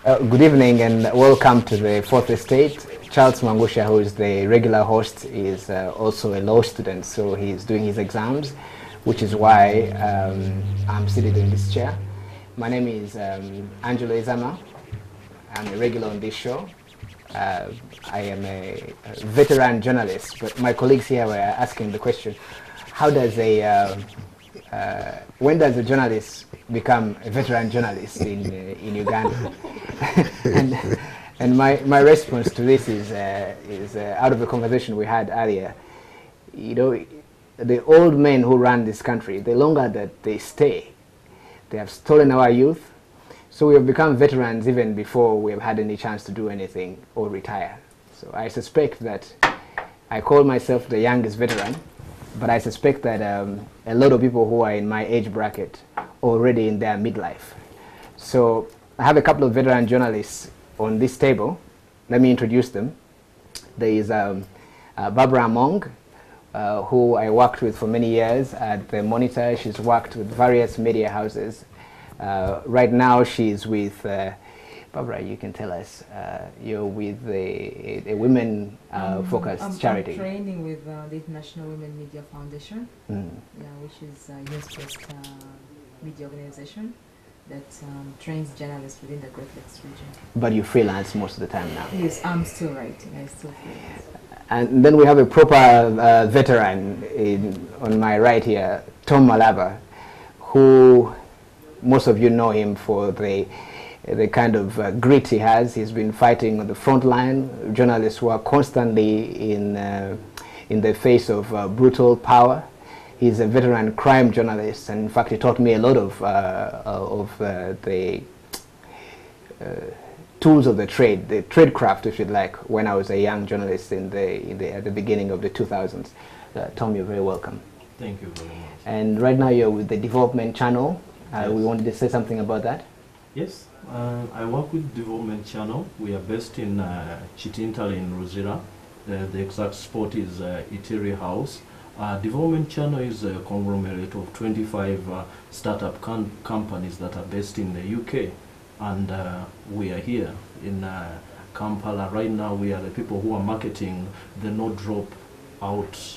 Good evening and welcome to the Fourth Estate. Charles Mangusha, who is the regular host, is also a law student, so he's doing his exams, which is why I'm seated in this chair. My name is Angelo Izama. I'm a regular on this show. I am a veteran journalist, but my colleagues here were asking the question, how does when does a journalist become a veteran journalist in Uganda? and my response to this is out of the conversation we had earlier. You know, the old men who run this country, the longer that they stay, they have stolen our youth. So we have become veterans even before we have had any chance to do anything or retire. So I suspect that I call myself the youngest veteran, but I suspect that a lot of people who are in my age bracket are already in their midlife. So I have a couple of veteran journalists on this table. Let me introduce them. There is Barbara Among, who I worked with for many years at the Monitor. She's worked with various media houses. Right now she's with, Barbara, you can tell us, you're with a women-focused charity. I'm training with the International Women Media Foundation, which is a youth-based media organization that trains journalists within the Great Lakes region. But you freelance most of the time now? Yes, I'm still writing. I still freelance. And then we have a proper veteran on my right here, Tom Malaba, who most of you know him for the kind of grit he has. He's been fighting on the front line. Journalists who are constantly in the face of brutal power. He's a veteran crime journalist, and in fact, he taught me a lot of the tools of the tradecraft, if you'd like, when I was a young journalist at the beginning of the 2000s. Tom, you're very welcome. Thank you very much. And right now, you're with the Development Channel. Yes. We wanted to say something about that. Yes, I work with Development Channel. We are based in Chitintal in Ruzira. The exact spot is Itiri House. Development Channel is a conglomerate of 25 startup companies that are based in the UK, and we are here in Kampala. Right now we are the people who are marketing the no dropout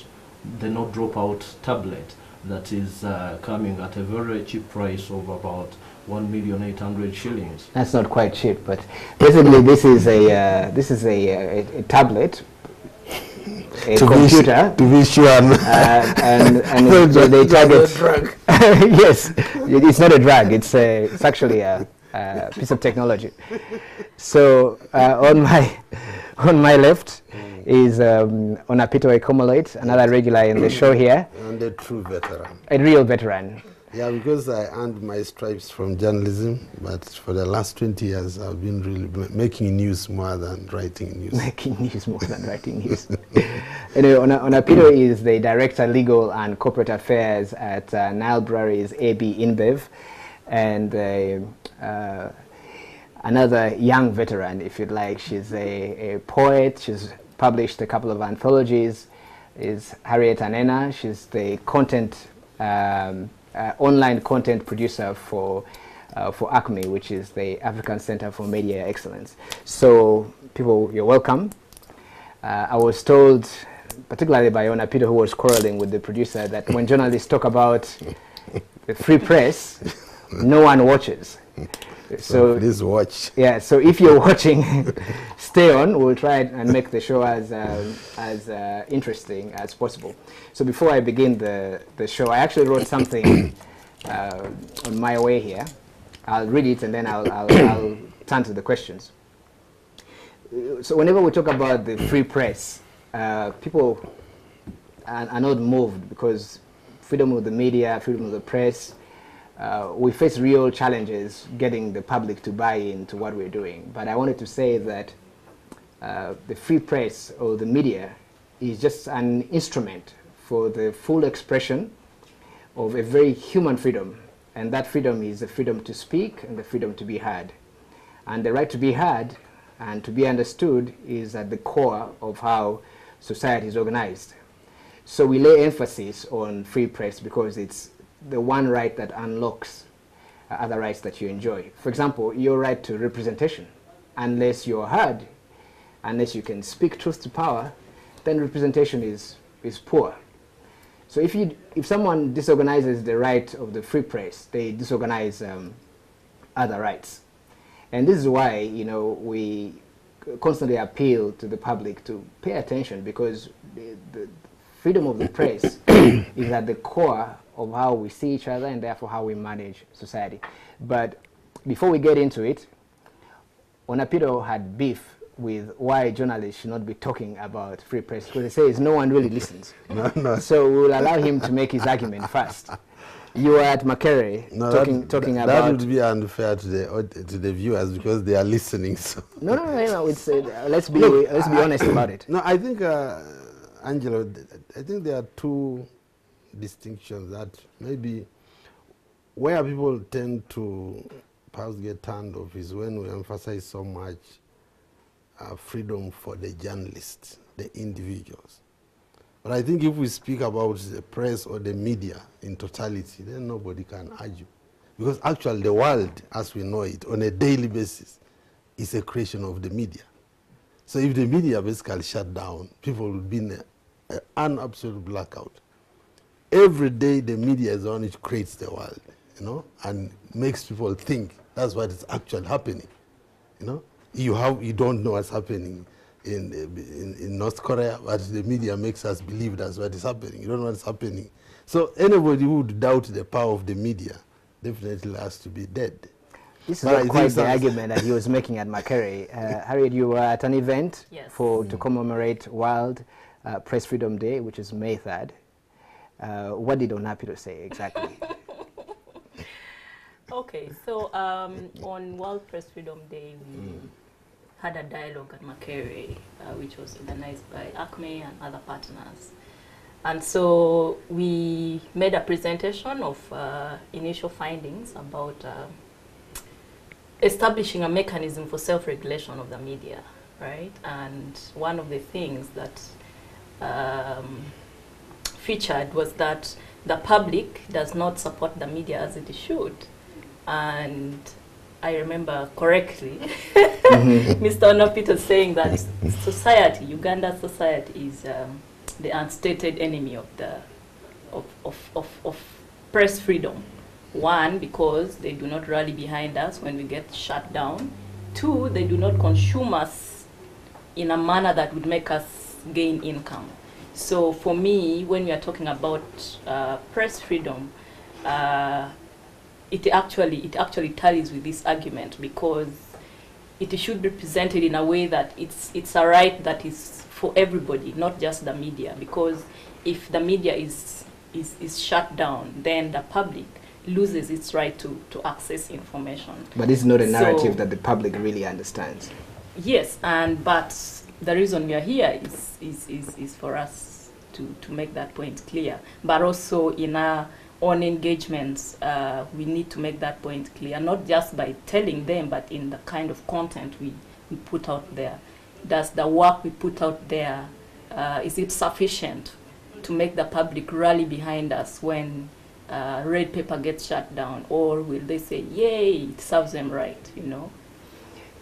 tablet that is coming at a very cheap price of about 1,800,000 shillings. That's not quite cheap, but basically this is a tablet, a computer, to be sure, and they target. Yes, it's not a drug. It's actually a piece of technology. So on my left is Onapito Ekomolite, another regular in the show here. And a true veteran. A real veteran. Yeah, because I earned my stripes from journalism, but for the last 20 years I've been really making news more than writing news. Making news more than writing news. Anyway, Onapito is the Director Legal and Corporate Affairs at Nile Breweries AB InBev, and another young veteran, if you'd like. She's a poet. She's published a couple of anthologies. Is Harriet Anena. She's the content online content producer for ACME, which is the African Center for Media Excellence. So, people, you're welcome. I was told, particularly by Onapito, who was quarreling with the producer, that when journalists talk about the free press, no one watches. So please watch. Yeah, so if you're watching, stay on. We'll try and make the show as interesting as possible. So before I begin the show, I actually wrote something on my way here. I'll read it and then I'll turn to the questions. So whenever we talk about the free press, people are not moved because freedom of the media, freedom of the press, we face real challenges getting the public to buy into what we're doing. But I wanted to say that the free press or the media is just an instrument for the full expression of a very human freedom. And that freedom is the freedom to speak and the freedom to be heard. And the right to be heard and to be understood is at the core of how society is organized. So we lay emphasis on free press because it's the one right that unlocks other rights that you enjoy. For example, your right to representation. unless you're heard, unless you can speak truth to power, then representation is poor. So if someone disorganizes the right of the free press, they disorganize other rights. And this is why, you know, we constantly appeal to the public to pay attention, because the freedom of the press is at the core of how we see each other and therefore how we manage society. But before we get into it, Onapito had beef with why journalists should not be talking about free press, because he says no one really listens. No. So we will allow him to make his argument first. You were at Makerere talking about... That would be unfair to the viewers, because they are listening. So. No, it's, let's be honest about it. No, I think, Angelo, I think there are two distinctions that maybe where people tend to perhaps get turned off is when we emphasize so much freedom for the journalists, the individuals. But I think if we speak about the press or the media in totality, then nobody can argue. Because actually the world, as we know it, on a daily basis, is a creation of the media. So if the media basically shut down, people will be in an absolute blackout. Every day the media is the one which creates the world, you know, and makes people think that's what is actually happening, you know. You don't know what's happening in North Korea, but the media makes us believe that's what is happening. You don't know what's happening. So anybody who would doubt the power of the media definitely has to be dead. This is not quite the argument that he was making at Makerere. Harriet, you were at an event to commemorate World Press Freedom Day, which is May 3rd. What did Onapito say exactly? Okay, so on World Press Freedom Day, we had a dialogue at Makerere, which was organized by ACME and other partners. And so we made a presentation of initial findings about establishing a mechanism for self-regulation of the media, right? And one of the things that featured was that the public does not support the media as it should. And I remember correctly Mr. Onapito saying that society, Ugandan society, is the unstated enemy of the of press freedom. One, because they do not rally behind us when we get shut down. Two, they do not consume us in a manner that would make us gain income. So for me, when we are talking about press freedom, it actually tallies with this argument, because it should be presented in a way that it's a right that is for everybody, not just the media. Because if the media is shut down, then the public loses its right to access information. But it's not a narrative that the public really understands. Yes, but the reason we are here is for us to make that point clear. But also in our own engagements, we need to make that point clear, not just by telling them, but in the kind of content we put out there. Does the work we put out there, is it sufficient to make the public rally behind us when red paper gets shut down, or will they say, yay, it serves them right, you know?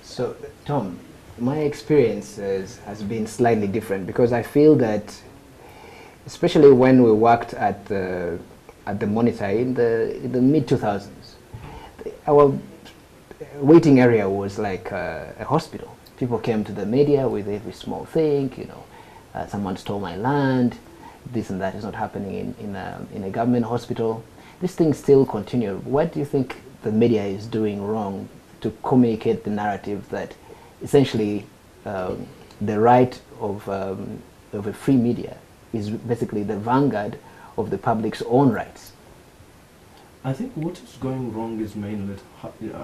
So, Tom, my experience has been slightly different, because I feel that, especially when we worked at the Monitor in the mid-2000s, our waiting area was like a hospital. People came to the media with every small thing, you know, someone stole my land, this and that is not happening in a government hospital. This thing still continues. What do you think the media is doing wrong to communicate the narrative that essentially the right of a free media is basically the vanguard of the public's own rights? I think what is going wrong is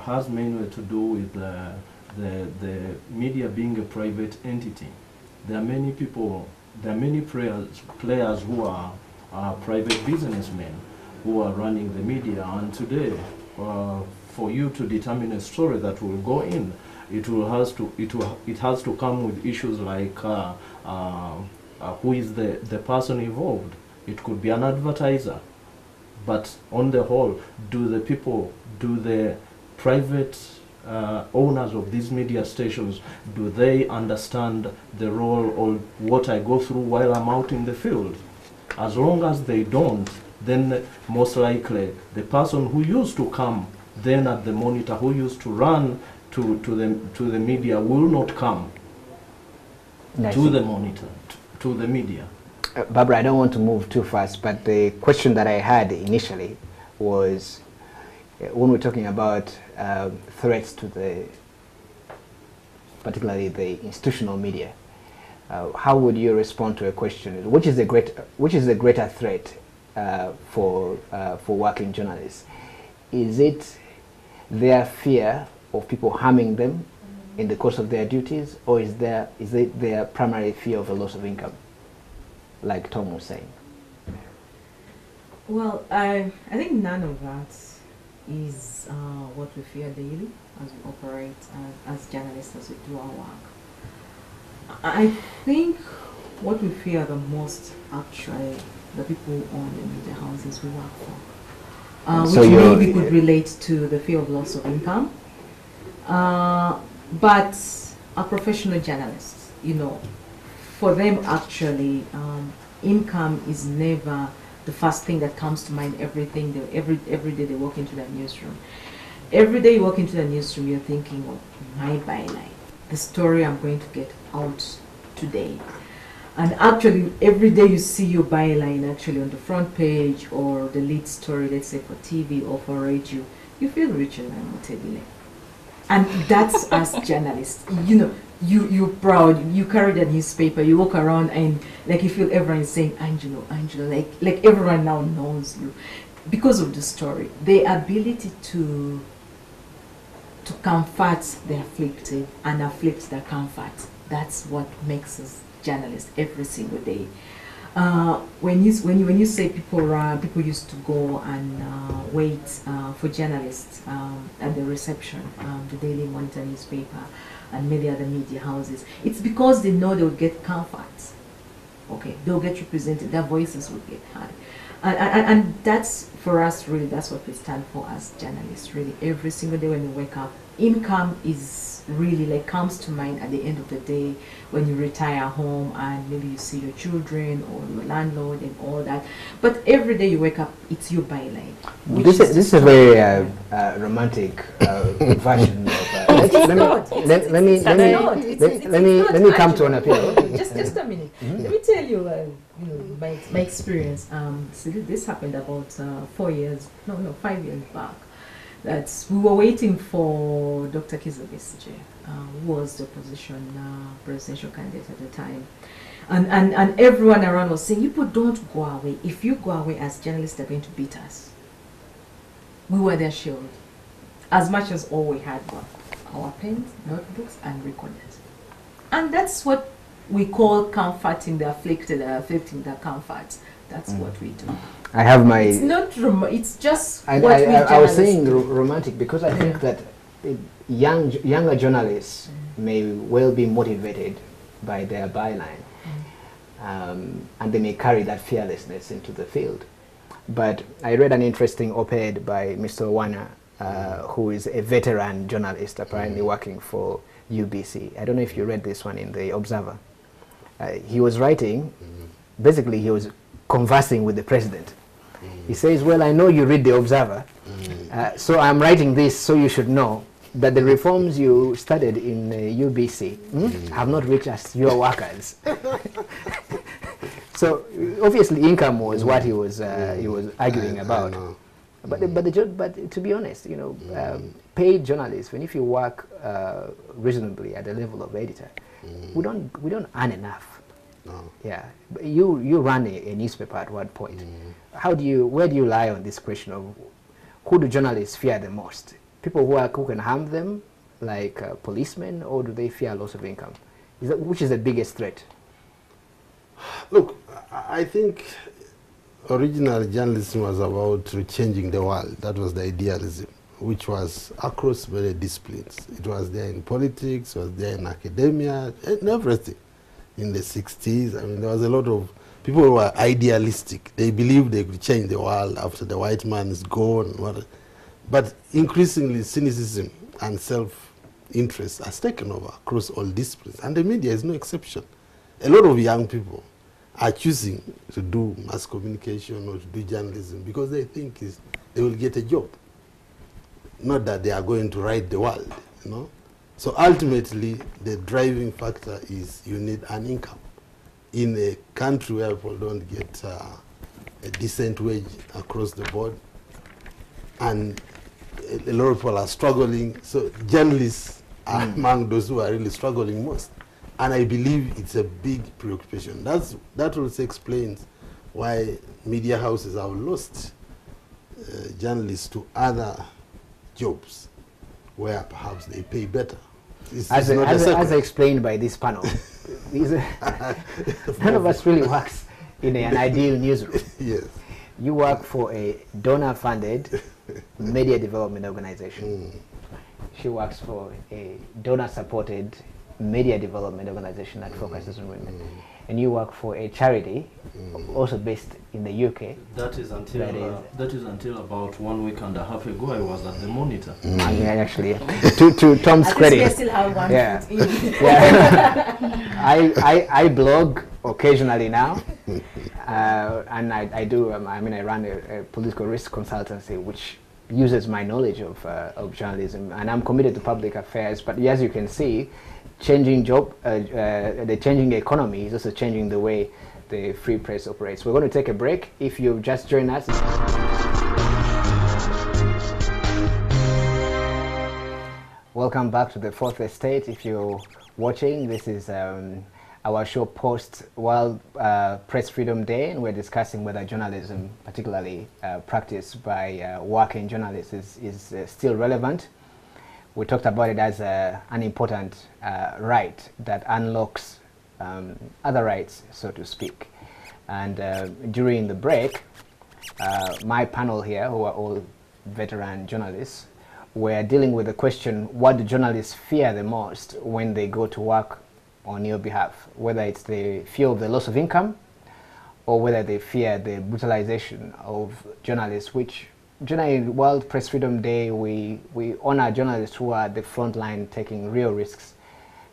has mainly to do with the media being a private entity. There are many people, there are many players who are private businessmen who are running the media, and today, for you to determine a story that will go in, it has to come with issues like who is the person involved. It could be an advertiser, but on the whole, do the private owners of these media stations, do they understand the role or what I go through while I'm out in the field? As long as they don't, then most likely the person who used to come then at the monitor, who used to run to the media, will not come to the monitor, to the media. Barbara, I don't want to move too fast, but the question that I had initially was, when we're talking about threats to the, particularly the institutional media, how would you respond to a question? Which is the greater threat for working journalists? Is it their fear of people harming them in the course of their duties, or is it their primary fear of a loss of income, like Tom was saying? Well, I think none of that is what we fear daily as we operate as journalists, as we do our work. I think what we fear the most, actually, the people on the media houses we work for, So which maybe could relate to the fear of loss of income. But a professional journalist, you know, for them actually, income is never the first thing that comes to mind. Every day they walk into the newsroom. Every day you walk into the newsroom, you're thinking of my byline, the story I'm going to get out today. And actually, every day you see your byline actually on the front page or the lead story, let's say for TV or for radio, you feel richer than Mutebile. And that's us journalists. You know, you're proud, you carry the newspaper, you walk around and like you feel everyone is saying, Angelo, like everyone now knows you because of the story. The ability to comfort the afflicted and afflict the comfort, that's what makes us journalists every single day. When you say people used to go and wait for journalists at the reception, the Daily Monitor newspaper and many other media houses, it's because they know they'll get comfort. Okay, they'll get represented, their voices will get heard. And that's, for us, really, that's what we stand for as journalists, really. Every single day when you wake up, income is really like comes to mind at the end of the day when you retire home and maybe you see your children or your landlord and all that. But every day you wake up, it's your byline. This is a very romantic version of. Let me come to an appeal. Just a minute. Let me tell you, my experience. So this happened about 5 years back. That we were waiting for Dr. Kizza Besigye, who was the presidential candidate at the time. And everyone around was saying, you people don't go away. If you go away as journalists, they're going to beat us. We were their shield. As much as all we had were our pens, notebooks, and recorders. And that's what we call comforting the afflicted, afflicting the comfort. That's what we do. I have my. It's not. It's just. I was saying romantic because I think that younger journalists may well be motivated by their byline, and they may carry that fearlessness into the field. But I read an interesting op-ed by Mr. Wana, who is a veteran journalist, apparently working for UBC. I don't know if you read this one in the Observer. He was writing. Basically, he was conversing with the president. He says, well, I know you read the Observer, so I'm writing this so you should know that the reforms you started in UBC have not reached us, your workers. So obviously income was what he was arguing about. But to be honest, you know, paid journalists, if you work reasonably at the level of editor, we don't earn enough. No. Yeah, but you run a newspaper at one point. Where do you lie on this question of who do journalists fear the most? People who can harm them, like policemen, or do they fear loss of income? Which is the biggest threat? Look, I think original journalism was about changing the world. That was the idealism, which was across many disciplines. It was there in politics, it was there in academia, and everything. In the 60s, I mean, there was a lot of people who were idealistic. They believed they could change the world after the white man is gone. But increasingly, cynicism and self-interest has taken over across all disciplines, and the media is no exception. A lot of young people are choosing to do mass communication or to do journalism because they think they will get a job, not that they are going to right the world, you know. So ultimately, the driving factor is you need an income. In a country where people don't get a decent wage across the board, and a lot of people are struggling, so journalists are among those who are really struggling most. And I believe it's a big preoccupation. That also explains why media houses have lost journalists to other jobs where perhaps they pay better. As explained by this panel, none of us really works in an ideal newsroom. Yes. You work for a donor-funded media development organization. She works for a donor-supported media development organization that focuses on women. And you work for a charity also based in the UK. That is until about 1 week and a half ago I was at the Monitor. Actually, to Tom's credit, still have one foot in. I blog occasionally now, and I do. I run a political risk consultancy which uses my knowledge of journalism, and I'm committed to public affairs. But as you can see, the changing economy is also changing the way the free press operates. We're going to take a break. If you've just joined us, welcome back to the Fourth Estate. If you're watching, this is our show post World Press Freedom Day, and we're discussing whether journalism, particularly practiced by working journalists, is still relevant. We talked about it as an important right that unlocks other rights, so to speak. And during the break, my panel here, who are all veteran journalists, were dealing with the question, what do journalists fear the most when they go to work on your behalf? Whether it's the fear of the loss of income, or whether they fear the brutalization of journalists, which during World Press Freedom Day, we honor journalists who are at the front line taking real risks.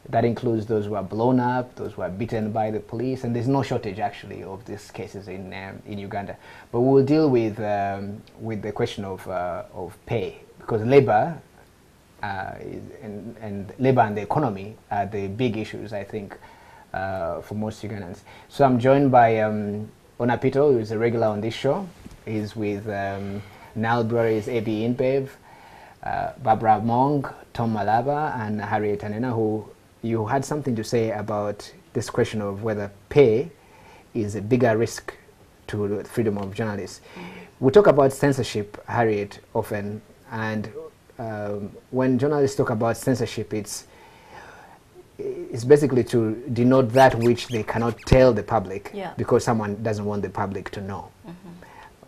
That includes those who are blown up, those who are beaten by the police, and there's no shortage actually of these cases in Uganda. But we will deal with the question of pay, because labor and labor and the economy are the big issues, I think, for most Ugandans. So I'm joined by Onapito, who is a regular on this show. He's with Nalbury's A.B. Inbev, Barbara Mong, Tom Malaba, and Harriet Anena, who you had something to say about this question of whether pay is a bigger risk to the freedom of journalists. We talk about censorship, Harriet, often, and when journalists talk about censorship, it's basically to denote that which they cannot tell the public because someone doesn't want the public to know.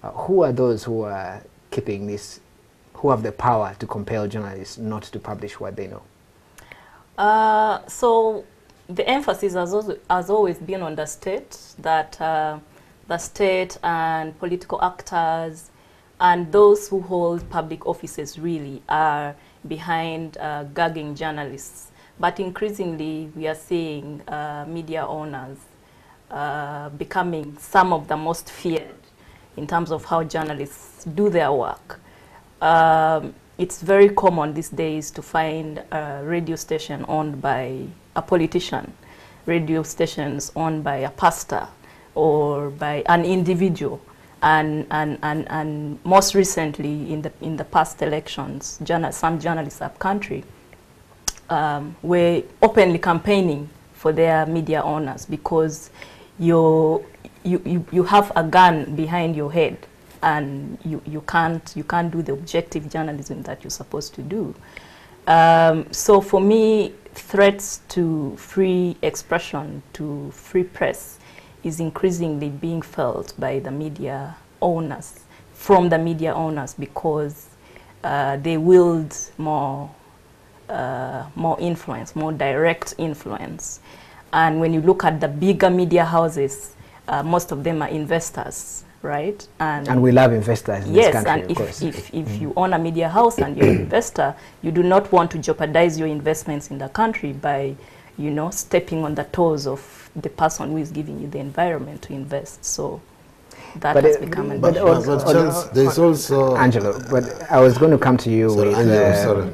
Who are those who are keeping this, who have the power to compel journalists not to publish what they know? So the emphasis has always been on the state, that the state and political actors and those who hold public offices really are behind gagging journalists. But increasingly we are seeing media owners becoming some of the most feared in terms of how journalists do their work. It's very common these days to find a radio station owned by a politician, radio stations owned by a pastor or by an individual. And most recently, in the past elections, some journalists up country were openly campaigning for their media owners because you have a gun behind your head, and you can't do the objective journalism that you're supposed to do. So for me, threats to free expression, to free press, is increasingly being felt by the media owners, from the media owners, because they wield more influence, more direct influence. And when you look at the bigger media houses, most of them are investors, right? And we love investors in yes, this country, and of course. if you own a media house and you're an investor, you do not want to jeopardize your investments in the country by, you know, stepping on the toes of the person who is giving you the environment to invest. So that has become an issue. But there's also Angelo, but I was going to come to you with Angelo,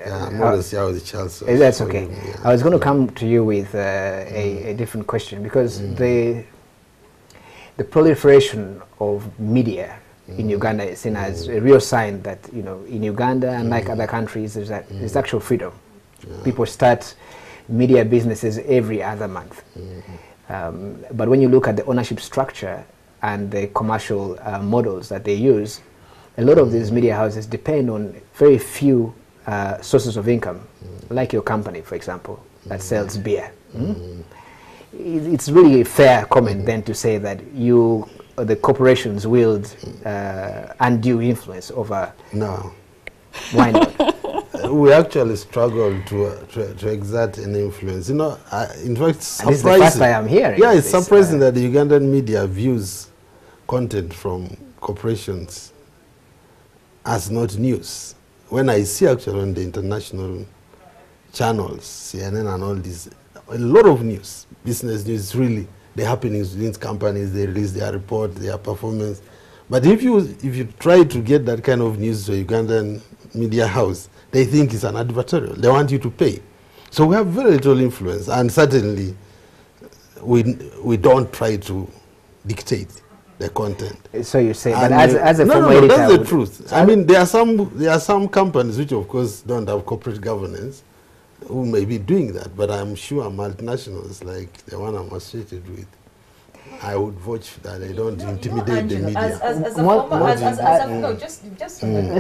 I'm always here with Charles. So that's okay. I was going to come to you with a different question, because the proliferation of media in Uganda is seen as a real sign that, you know, in Uganda, unlike other countries, there's actual freedom. People start media businesses every other month. But when you look at the ownership structure and the commercial models that they use, a lot of these media houses depend on very few sources of income, like your company, for example, that sells beer. It's really a fair comment then to say that the corporations wield undue influence over. No. Why not? We actually struggle to exert an influence. You know, in fact, surprising. This is the first time I'm hearing. Yeah, it's surprising that the Ugandan media views content from corporations as not news. When I see actually on the international channels, CNN and all these, a lot of news, business news, really, the happenings within companies, they release their report, their performance. But if you try to get that kind of news to a Ugandan media house, they think it's an advertorial. They want you to pay. So we have very little influence, and certainly we don't try to dictate the content. So you say, but as a former editor, that's the truth. I mean, there are some companies which, of course, don't have corporate governance, who may be doing that, but I'm sure multinationals like the one I'm associated with, I would vote that they don't intimidate the media. Let's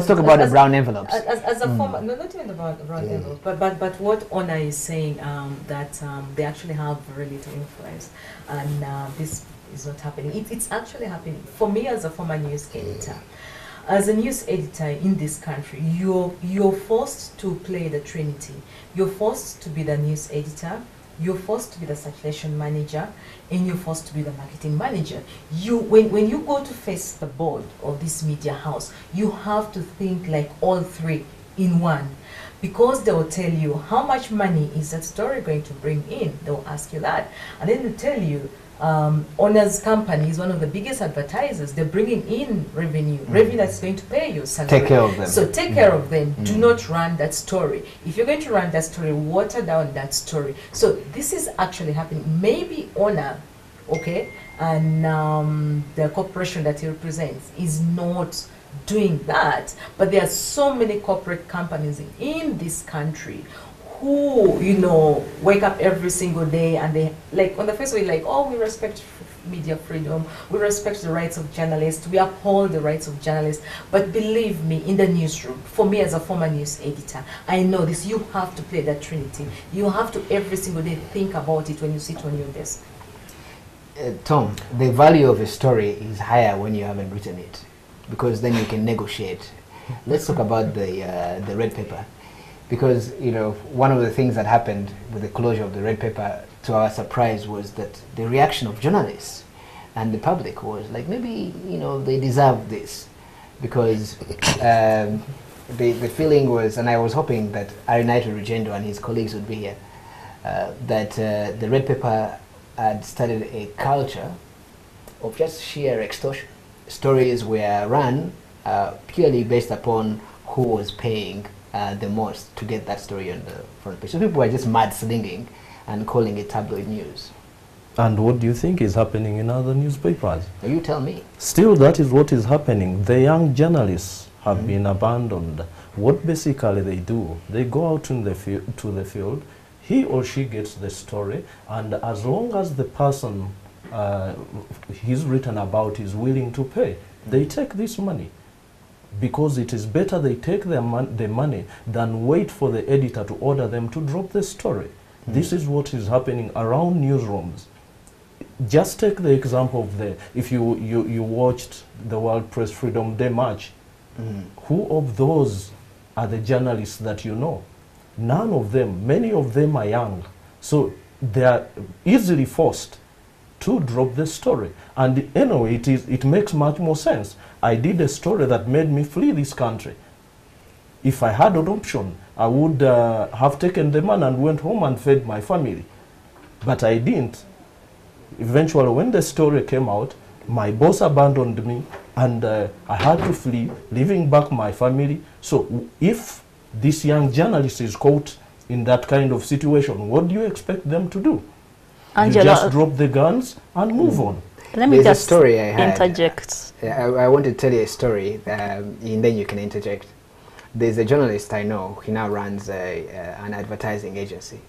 talk about the brown envelopes. As a former, no, not even about the brown envelope, but what Ona is saying, that they actually have very little influence, and this is not happening. It's actually happening. For me, as a former news editor, as a news editor in this country, you're forced to play the trinity. You're forced to be the news editor, you're forced to be the circulation manager, and you're forced to be the marketing manager. When you go to face the board of this media house, you have to think like all three in one, because they will tell you how much money is that story going to bring in. They will ask you that, and then they tell you Ona's company is one of the biggest advertisers. They're bringing in revenue that's going to pay you salary. Take care of them. So take care of them. Do not run that story. If you're going to run that story, water down that story. So this is actually happening. Maybe Ona, okay, and the corporation that he represents is not doing that, but there are so many corporate companies in this country who, you know, wake up every single day and they, like, on the face of it, like, oh, we respect media freedom, we respect the rights of journalists, we uphold the rights of journalists. But believe me, in the newsroom, for me as a former news editor, I know this, you have to play that trinity. You have to every single day think about it when you sit on your desk. Tom, the value of a story is higher when you haven't written it, because then you can negotiate. Let's talk about the red paper. Because, you know, one of the things that happened with the closure of the red paper, to our surprise, was that the reaction of journalists and the public was like, maybe, you know, they deserve this. Because the feeling was, and I was hoping that Arinaito Rugendo and his colleagues would be here, that the red paper had started a culture of just sheer extortion. Stories were run purely based upon who was paying the most to get that story on the front page. So people were just mudslinging and calling it tabloid news. And what do you think is happening in other newspapers? You tell me. Still, that is what is happening. The young journalists have been abandoned. What basically they do, they go out in the to the field, he or she gets the story, and as long as the person he's written about is willing to pay, they take this money. Because it is better they take the money than wait for the editor to order them to drop the story. This is what is happening around newsrooms. Just take the example of if you watched the World Press Freedom Day March, who of those are the journalists that you know? None of them. Many of them are young. So they are easily forced to drop the story. And anyway, it makes much more sense. I did a story that made me flee this country. If I had an option, I would have taken the man and went home and fed my family. But I didn't. Eventually, when the story came out, my boss abandoned me, and I had to flee, leaving back my family. So if this young journalist is caught in that kind of situation, what do you expect them to do? Angela, you just drop the guns and move on. Let me There's just a story I had. interject. I want to tell you a story, and then you can interject. There's a journalist I know. He now runs an advertising agency.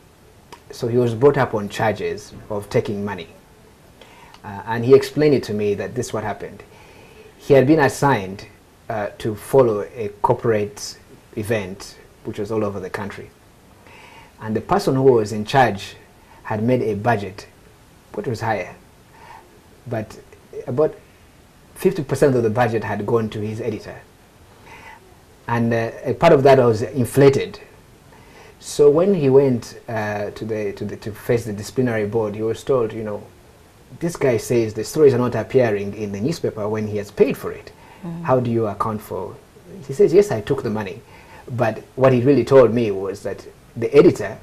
So he was brought up on charges of taking money. And he explained it to me that this is what happened. He had been assigned to follow a corporate event which was all over the country. And the person who was in charge had made a budget, which was higher. But about 50% of the budget had gone to his editor. And a part of that was inflated. So when he went to face the disciplinary board, he was told, you know, this guy says the stories are not appearing in the newspaper when he has paid for it. How do you account for? He says, yes, I took the money. But what he really told me was that the editor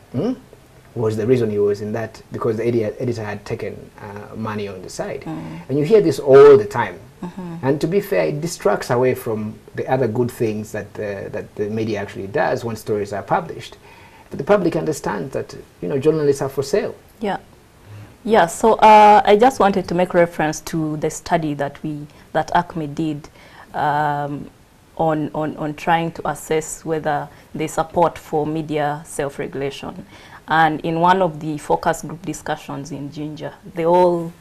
was the reason he was in that, because the editor had taken money on the side. And you hear this all the time. And to be fair, it distracts away from the other good things that the media actually does when stories are published. But the public understands that, you know, journalists are for sale. Yeah. Yeah, so I just wanted to make reference to the study that ACME did on trying to assess whether there's support for media self-regulation. And in one of the focus group discussions in Ginger, the whole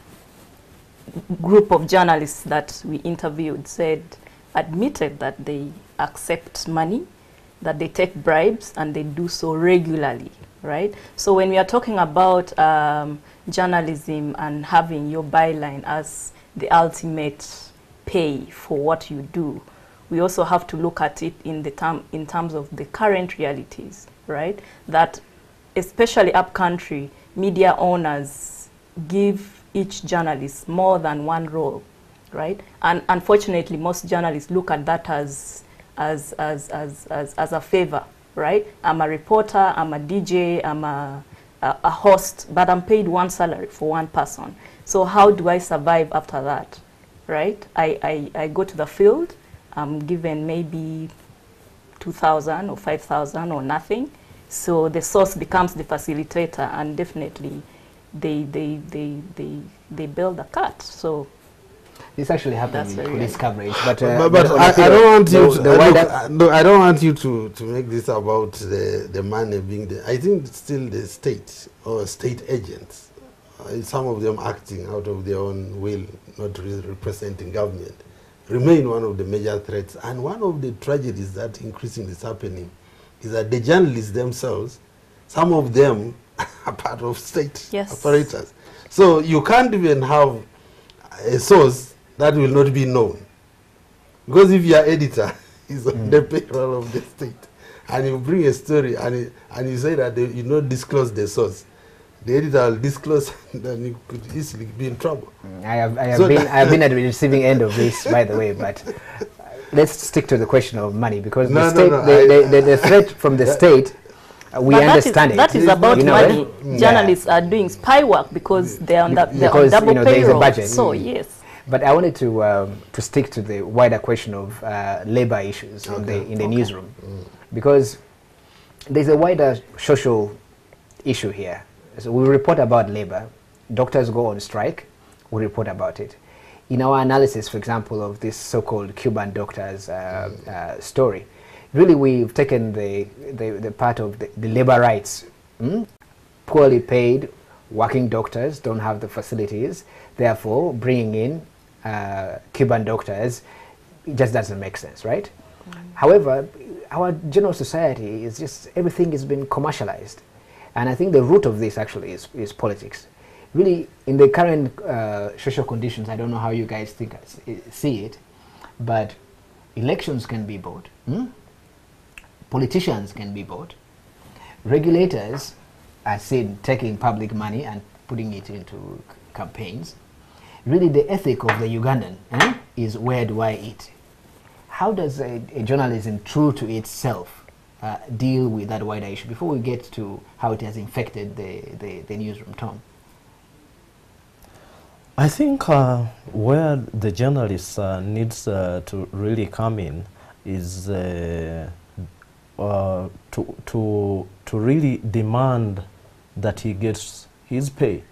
group of journalists that we interviewed admitted that they accept money, that they take bribes, and they do so regularly, right? So when we are talking about journalism and having your byline as the ultimate pay for what you do, we also have to look at it in terms of the current realities, right? That especially upcountry, media owners give each journalist more than one role, right? And unfortunately, most journalists look at that as a favor, right? I'm a reporter, I'm a DJ, I'm a host, but I'm paid one salary for one person. So how do I survive after that, right? I go to the field, I'm given maybe 2,000 or 5,000 or nothing. So the source becomes the facilitator, and definitely they build a cut. So this actually happened in police coverage, but I don't want you to. I don't want you to make this about the money being the. I think still the state or state agents, some of them acting out of their own will, not representing government, remain one of the major threats. And one of the tragedies that increasingly is happening is that the journalists themselves, some of them are part of state apparatus. So you can't even have a source that will not be known. Because if your editor is on the payroll of the state, and you bring a story and you say that you not disclose the source, the editor will disclose, then you could easily be in trouble. I have been at the receiving end of this, by the way, but let's stick to the question of money, because the threat from the state, we understand it. That is about money. Journalists are doing spy work because they're on double payroll. There is a budget. So yes. But I wanted to stick to the wider question of labor issues in the newsroom, because there's a wider social issue here. So we report about labor. Doctors go on strike. We report about it. In our analysis, for example, of this so-called Cuban doctors story, really we've taken the part of the labor rights. Poorly paid working doctors don't have the facilities. Therefore, bringing in Cuban doctors, it just doesn't make sense, right? However, our general society is just, everything has been commercialized. And I think the root of this actually is politics. Really, in the current social conditions, I don't know how you guys see it, but elections can be bought. Politicians can be bought. Regulators are seen taking public money and putting it into campaigns. Really, the ethic of the Ugandan is where do I eat? How does a journalism true to itself deal with that wider issue before we get to how it has infected the newsroom, Tom? I think where the journalist needs to really come in is to really demand that he gets his pay.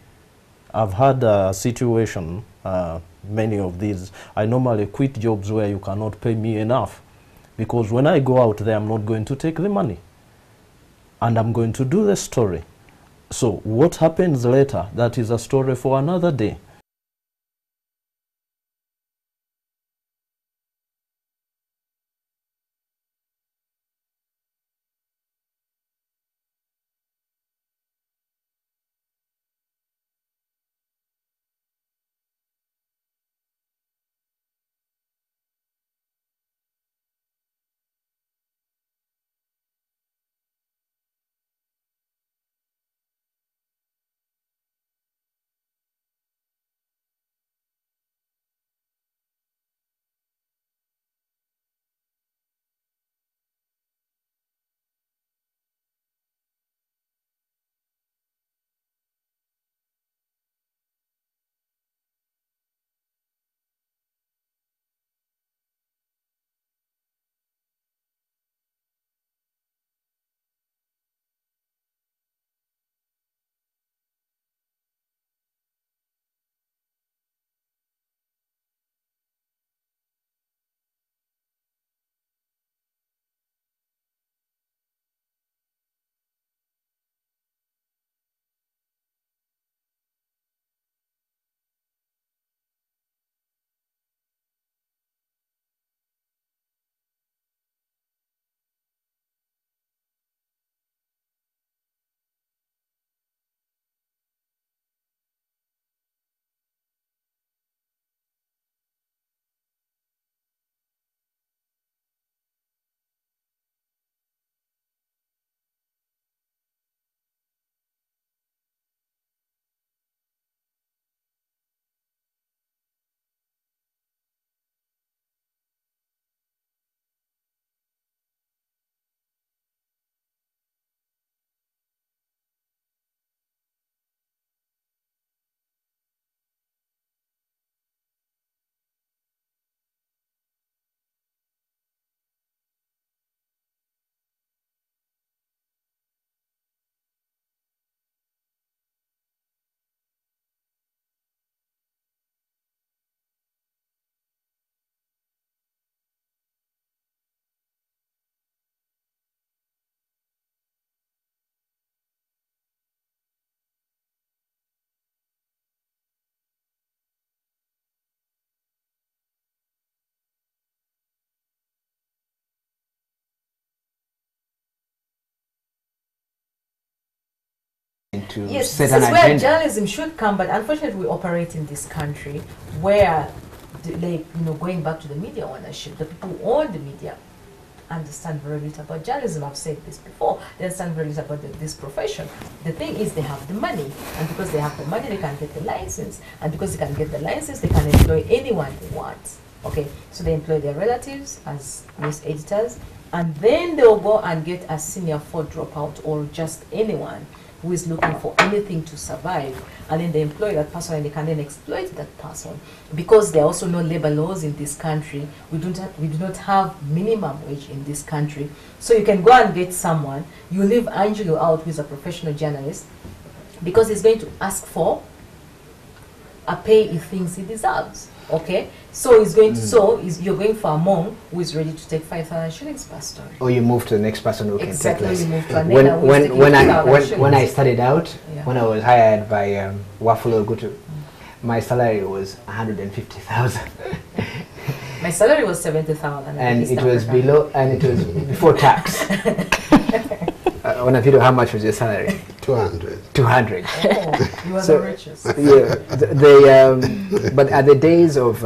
I've had a situation, many of these, I normally quit jobs where you cannot pay me enough, because when I go out there, I'm not going to take the money, and I'm going to do the story. So what happens later, that is a story for another day. To yes, set this an is where agenda. journalism should come, but unfortunately we operate in this country where, going back to the media ownership, the people who own the media understand very little about journalism. I've said this before. They understand very little about this profession. The thing is, they have the money, and because they have the money, they can get the license, and because they can get the license, they can employ anyone they want. Okay, so they employ their relatives as news editors, and then they'll go and get a senior 4 dropout or just anyone who is looking for anything to survive, and then they employ that person and they can then exploit that person. Because there are also no labor laws in this country, we do not have minimum wage in this country. So you can go and get someone, you leave Angelo out, who is a professional journalist, because he's going to ask for a pay he thinks he deserves. Okay, so he's going to, you're going for a mom who is ready to take 5,000 shillings per story. Or you move to the next person who Exactly, can take you move less. to another who is taking 5,000 When I shillings. started out, Yeah. when I was hired by Wafula Gutu, my salary was 150,000. My salary was 70,000. And it was below, and it was before tax. On a video, how much was your salary? 200. 200. Oh, you are So- the richest. Yeah, but are the days of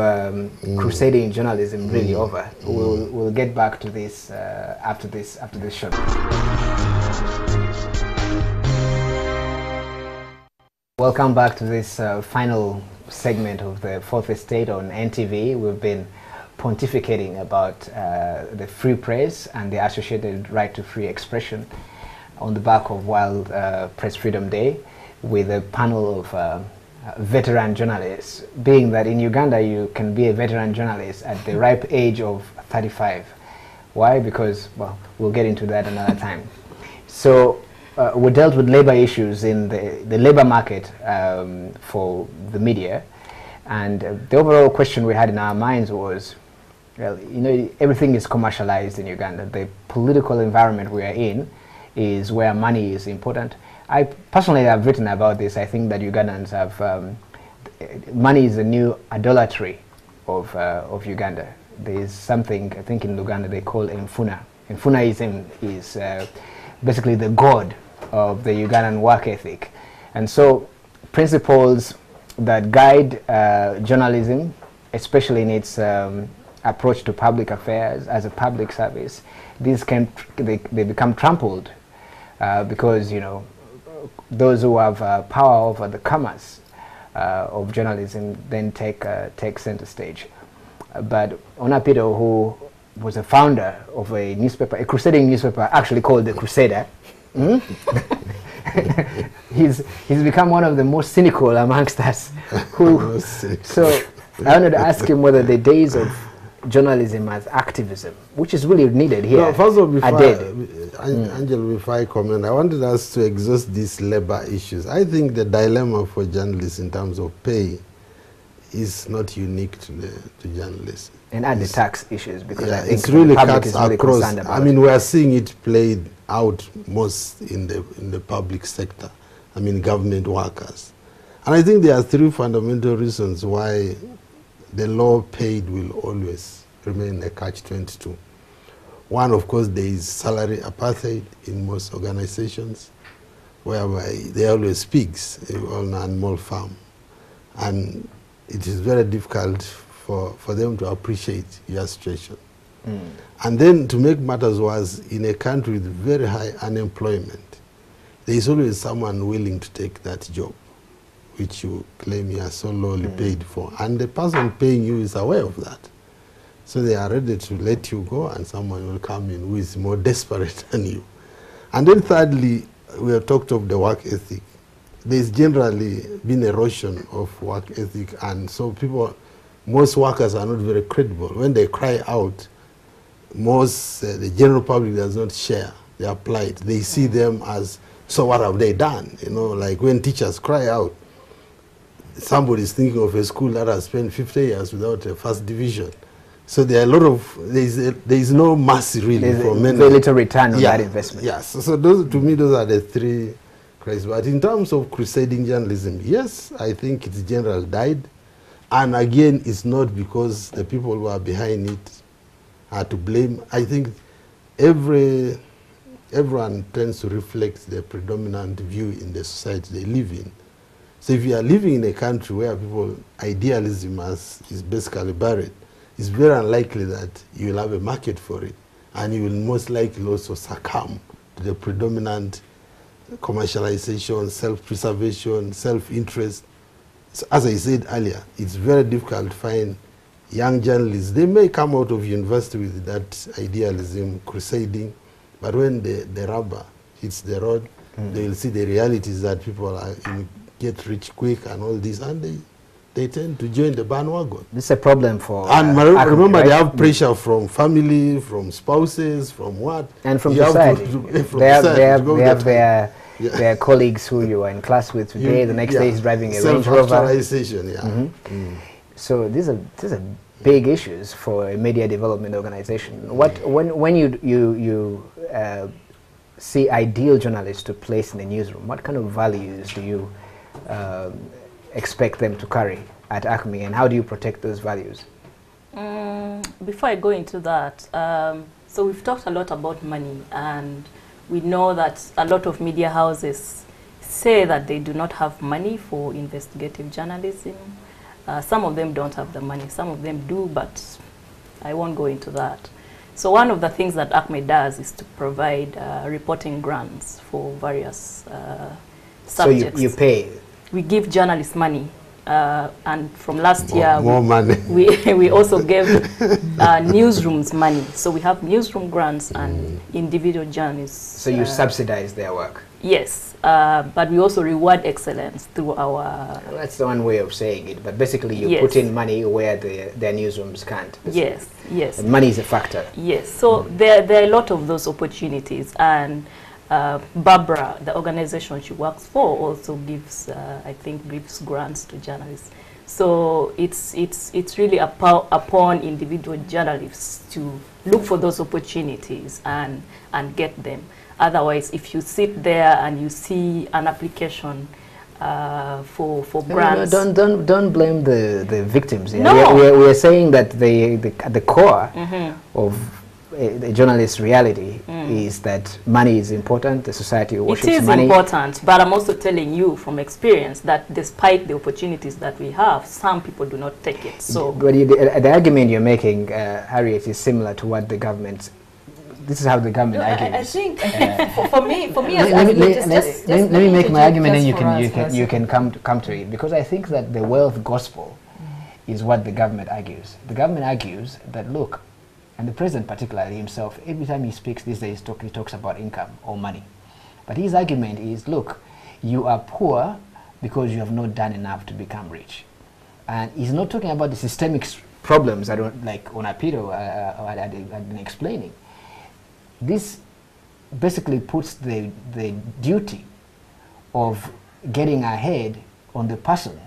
crusading journalism really over? We'll get back to this after this show. Welcome back to this final segment of the Fourth Estate on NTV. We've been pontificating about the free press and the associated right to free expression on the back of World Press Freedom Day with a panel of veteran journalists, being that in Uganda you can be a veteran journalist at the ripe age of 35. Why? Because, well, we'll get into that another time. So we dealt with labor issues in the labor market for the media, and the overall question we had in our minds was, well, you know, everything is commercialized in Uganda. The political environment we are in is where money is important. I personally have written about this. I think that Ugandans have, money is the new idolatry of Uganda. There is something, I think in Uganda they call Enfuna. Enfunaism is basically the god of the Ugandan work ethic. And so principles that guide journalism, especially in its approach to public affairs as a public service, these they become trampled because, you know, those who have power over the commerce of journalism then take center stage. But Onapito, who was a founder of a newspaper, a crusading newspaper actually called The Crusader, he's become one of the most cynical amongst us. So I wanted to ask him whether the days of journalism as activism, which is really needed here, no, first of all, before Angelo, before I comment, I wanted us to exhaust these labor issues. I think the dilemma for journalists in terms of pay is not unique to journalists. And add the tax issues, because yeah, I think it's really the public cuts is really across. concerned about I mean, we are seeing it played out most in the public sector. I mean, government workers. And I think there are three fundamental reasons why the low paid will always remain a catch-22. One, of course, there is salary apartheid in most organizations, whereby they always speaks on an animal farm. And it is very difficult for them to appreciate your situation. And then, to make matters worse, in a country with very high unemployment, there is always someone willing to take that job, which you claim you are so lowly paid for. And the person paying you is aware of that. So they are ready to let you go, and someone will come in who is more desperate than you. And then thirdly, we have talked of the work ethic. There's generally been erosion of work ethic, and so most workers are not very credible. When they cry out, the general public does not share their plight. They see them as, so what have they done? You know, like when teachers cry out, somebody is thinking of a school that has spent 50 years without a first division. So there are a lot of, there is no mercy really for many. Very little return on that investment. Yes, so those, to me, those are the three crises. But in terms of crusading journalism, yes, I think its general died. And again, it's not because the people who are behind it are to blame. I think everyone tends to reflect the predominant view in the society they live in. So if you are living in a country where idealism is basically buried, it's very unlikely that you will have a market for it, and you will most likely also succumb to the predominant commercialization, self-preservation, self-interest. So as I said earlier, it's very difficult to find young journalists. They may come out of university with that idealism, crusading, but when the rubber hits the road, they will see the realities that people are get rich quick and all this, and they tend to join the bandwagon. This is a problem for... And remember, right? They have pressure from family, from spouses, from what? And from society. They have their colleagues who you are in class with today, the next day he's driving a Range Rover. So these are big issues for a media development organization. When you see ideal journalists to place in the newsroom, what kind of values do you expect them to carry at ACME, and how do you protect those values? Before I go into that, so we've talked a lot about money, and we know that a lot of media houses say that they do not have money for investigative journalism. Some of them don't have the money, some of them do, but I won't go into that. So one of the things that ACME does is to provide reporting grants for various subjects. So you pay we give journalists money. And from last year, more money. we also gave newsrooms money. So we have newsroom grants and individual journalists. So you subsidize their work? Yes, but we also reward excellence through our... Well, that's the one way of saying it, but basically you Yes. put in money where their newsrooms can't. Yes, yes. And money is a factor. Yes, so there are a lot of those opportunities, and Barbara, the organization she works for, also gives, I think, gives grants to journalists. So it's really upon individual journalists to look for those opportunities and get them. Otherwise, if you sit there and you see an application for grants, don't blame the victims. Yeah? No. We are saying that the core of the journalist's reality is that money is important. The society worships it is money. important, but I'm also telling you from experience that despite the opportunities that we have, some people do not take it. So, but the argument you're making, Harriet, is similar to what the government. This is how the government argues. I think for me, let me make my argument, and you can come to it, because I think that the wealth gospel is what the government argues. The government argues that, look, and the president particularly himself, every time he speaks these days, he talks about income or money. But his argument is, look, you are poor because you have not done enough to become rich. And he's not talking about the systemic problems, I don't like Onapito had been explaining. This basically puts the duty of getting ahead on the person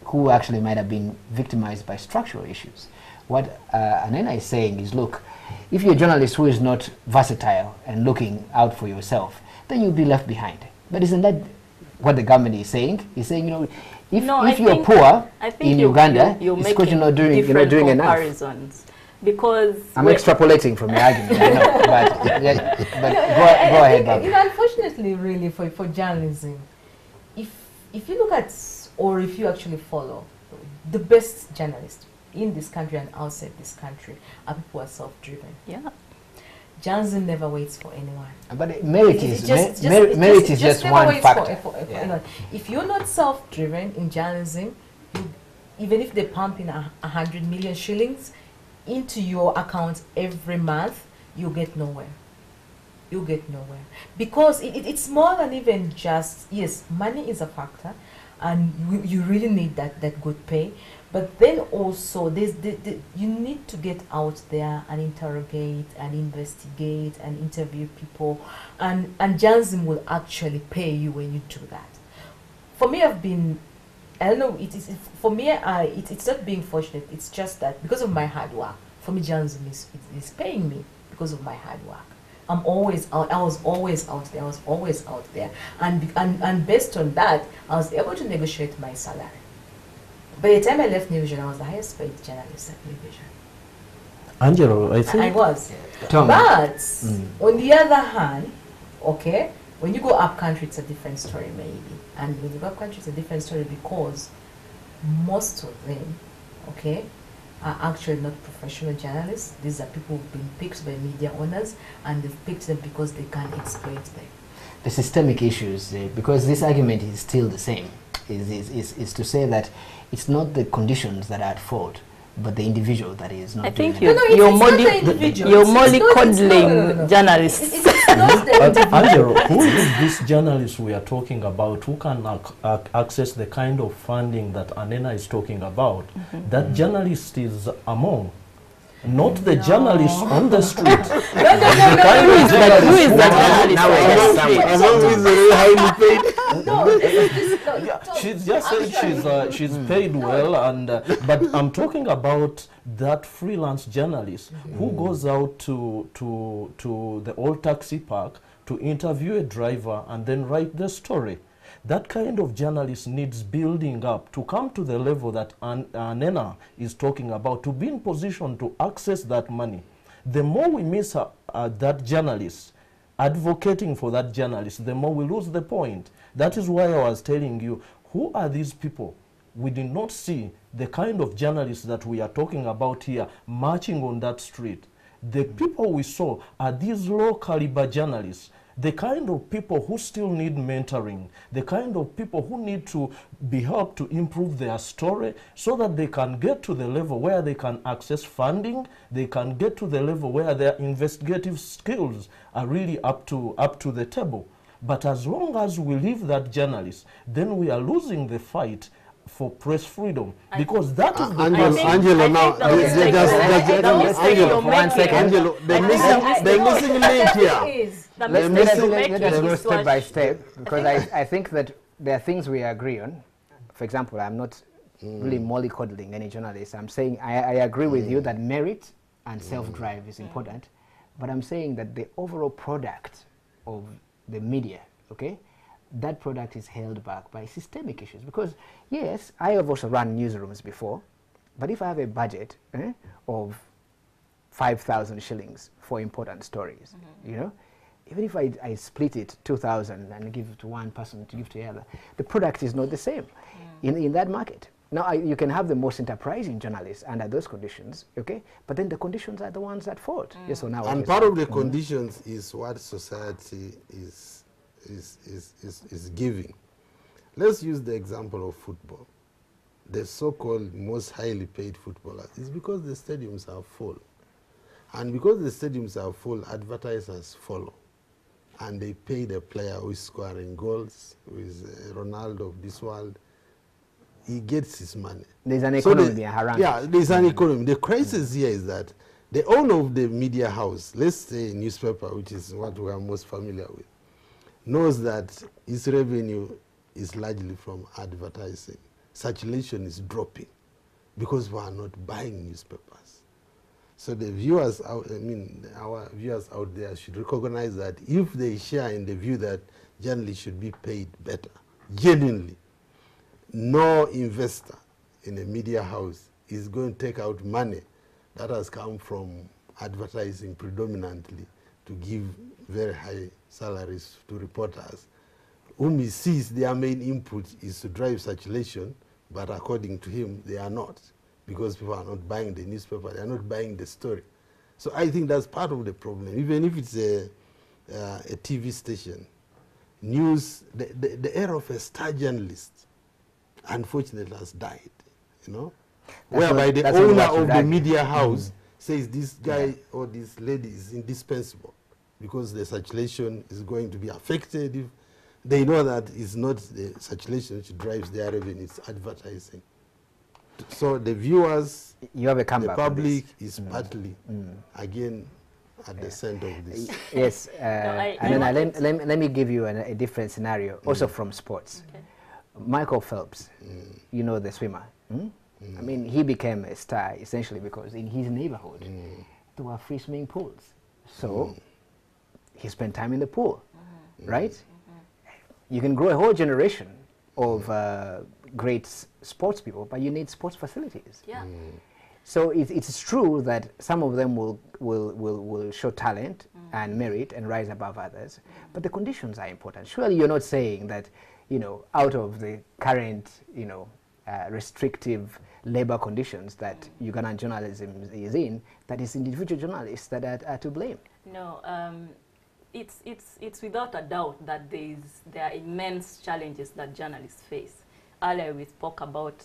who actually might have been victimized by structural issues. What Anena is saying is, look, if you're a journalist who is not versatile and looking out for yourself, then you'll be left behind. But isn't that what the government is saying? He's saying, you know, if you're poor in Uganda, it's because you're not doing comparisons. Because I'm extrapolating from your argument, I know, but go ahead, Bob. You know, unfortunately, really, for journalism, if you look at, or if you actually follow, the best journalists in this country and outside this country are people who are self-driven. Yeah. Journalism never waits for anyone. But merit is just one factor. Anyone. If you're not self-driven in journalism, even if they pump in 100 million shillings into your account every month, you get nowhere. You get nowhere. Because it's more than even just, yes, money is a factor, and you really need that good pay. But then also, you need to get out there and interrogate and investigate and interview people, and journalism will actually pay you when you do that. For me, I don't know, for me, it's not being fortunate, it's just that because of my hard work, for me, journalism is paying me because of my hard work. I'm always out, I was always out there, and based on that, I was able to negotiate my salary. By the time I left New Vision, I was the highest paid journalist at New Vision. Angelo, I think... I was. Tom. But, on the other hand, okay, when you go up country, it's a different story maybe. And when you go up country, it's a different story because most of them, okay, are actually not professional journalists. These are people who've been picked by media owners, and they've picked them because they can't exploit them. The systemic issues, because this argument is still the same, is to say that it's not the conditions that are at fault, but the individual that is not. I think you're mollycoddling journalists. Angelo, who is this journalist we are talking about who can access the kind of funding that Anena is talking about? That journalist is among, not the journalist on the street. Who is that She's just said she's paid well, and but I'm talking about that freelance journalist who goes out to the old taxi park to interview a driver and then write the story. That kind of journalist needs building up to come to the level that Anena is talking about, to be in position to access that money. The more we miss that journalist, advocating for that journalist, the more we lose the point. That is why I was telling you, who are these people? We did not see the kind of journalists that we are talking about here marching on that street. The people we saw are these low caliber journalists. the kind of people who still need mentoring, the kind of people who need to be helped to improve their story so that they can get to the level where they can access funding, they can get to the level where their investigative skills are really up to the table. But as long as we leave that journalist, then we are losing the fight for press freedom, because that is the Angelo, now, Angelo, 1 second. Angelo, the missing link here. Let us go step by step, because I think that there are things we agree on. For example, I'm not really mollycoddling any journalist. I'm saying I agree with you that merit and self-drive is important, but I'm saying that the overall product of the media, okay, that product is held back by systemic issues. Because yes, I have also run newsrooms before, but if I have a budget of 5,000 shillings for important stories, you know, even if I split it 2,000 and give it to one person to give to the other, the product is not the same in that market. Now, you can have the most enterprising journalists under those conditions, okay? But then the conditions are the ones that fault. Yes, so now and part of the conditions is what society is giving. Let's use the example of football. The so-called most highly paid footballers is because the stadiums are full. And because the stadiums are full, advertisers follow. And they pay the player who is scoring goals, who is Ronaldo of this world. He gets his money. There's an economy around. Yeah, there's an economy. The crisis here is that the owner of the media house, let's say newspaper, which is what we are most familiar with, knows that his revenue is largely from advertising. Circulation is dropping because we are not buying newspapers. So the viewers, our viewers out there should recognize that if they share in the view that journalists should be paid better, genuinely, no investor in a media house is going to take out money that has come from advertising predominantly to give very high salaries to reporters, whom he sees their main input is to drive circulation, but according to him, they are not, because people are not buying the newspaper, they are not buying the story. So I think that's part of the problem. Even if it's a TV station, news, the era of a star journalist, unfortunately, has died, you know, whereby the owner of the media house says this guy or this lady is indispensable because the circulation is going to be affected. If they know that it's not the circulation which drives their revenue, it's advertising. So the viewers, the public is partly, again, at the center of this. Yes, let me give you a different scenario, also from sports. Okay. Michael Phelps, you know, the swimmer. I mean, he became a star essentially because in his neighborhood there were free swimming pools. So he spent time in the pool, right? You can grow a whole generation of great sports people, but you need sports facilities. Yeah. So it's true that some of them will show talent and merit and rise above others, but the conditions are important. Surely you're not saying that, you know, out of the current, you know, restrictive labor conditions that Ugandan journalism is in, that it's individual journalists that are to blame. No, it's without a doubt that there are immense challenges that journalists face. Earlier we spoke about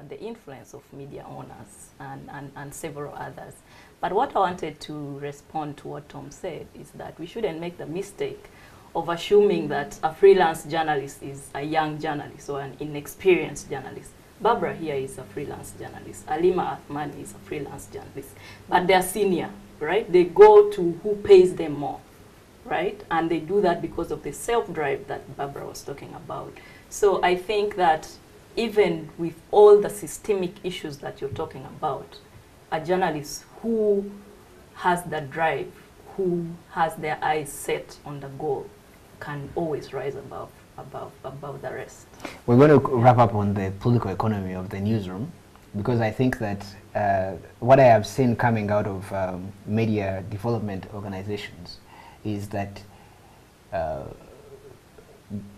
the influence of media owners and several others. But what I wanted to respond to what Tom said is that we shouldn't make the mistake of assuming that a freelance journalist is a young journalist or an inexperienced journalist. Barbara here is a freelance journalist. Alima Athmani is a freelance journalist. But they're senior, right? They go to who pays them more, right? And they do that because of the self-drive that Barbara was talking about. So I think that even with all the systemic issues that you're talking about, a journalist who has the drive, who has their eyes set on the goal, can always rise above the rest. We're going to wrap up on the political economy of the newsroom, because I think that what I have seen coming out of media development organizations is that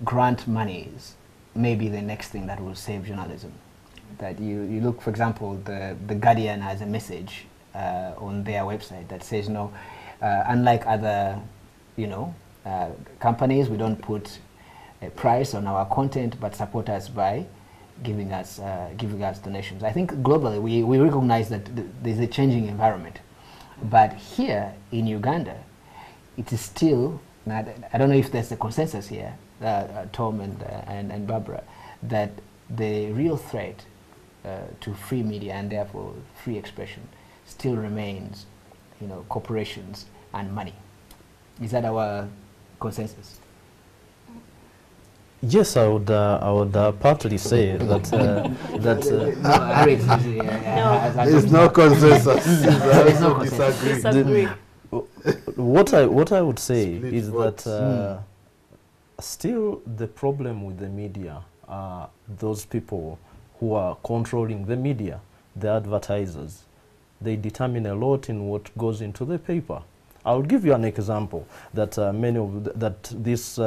grant monies may be the next thing that will save journalism. That you look, for example, the Guardian has a message on their website that says, no, unlike other, you know, companies. We don't put a price on our content, but support us by giving us donations. I think globally we recognize that there's a changing environment, but here in Uganda, it is still. I don't know if there's a consensus here, Tom and Barbara, that the real threat to free media and therefore free expression still remains, corporations and money. Is that our consensus? Yes, I would partly say that there's no consensus. There's no consensus. Disagree. What I would say Split is votes. that still the problem with the media are those people who are controlling the media, the advertisers. They determine a lot in what goes into the paper. I'll give you an example that this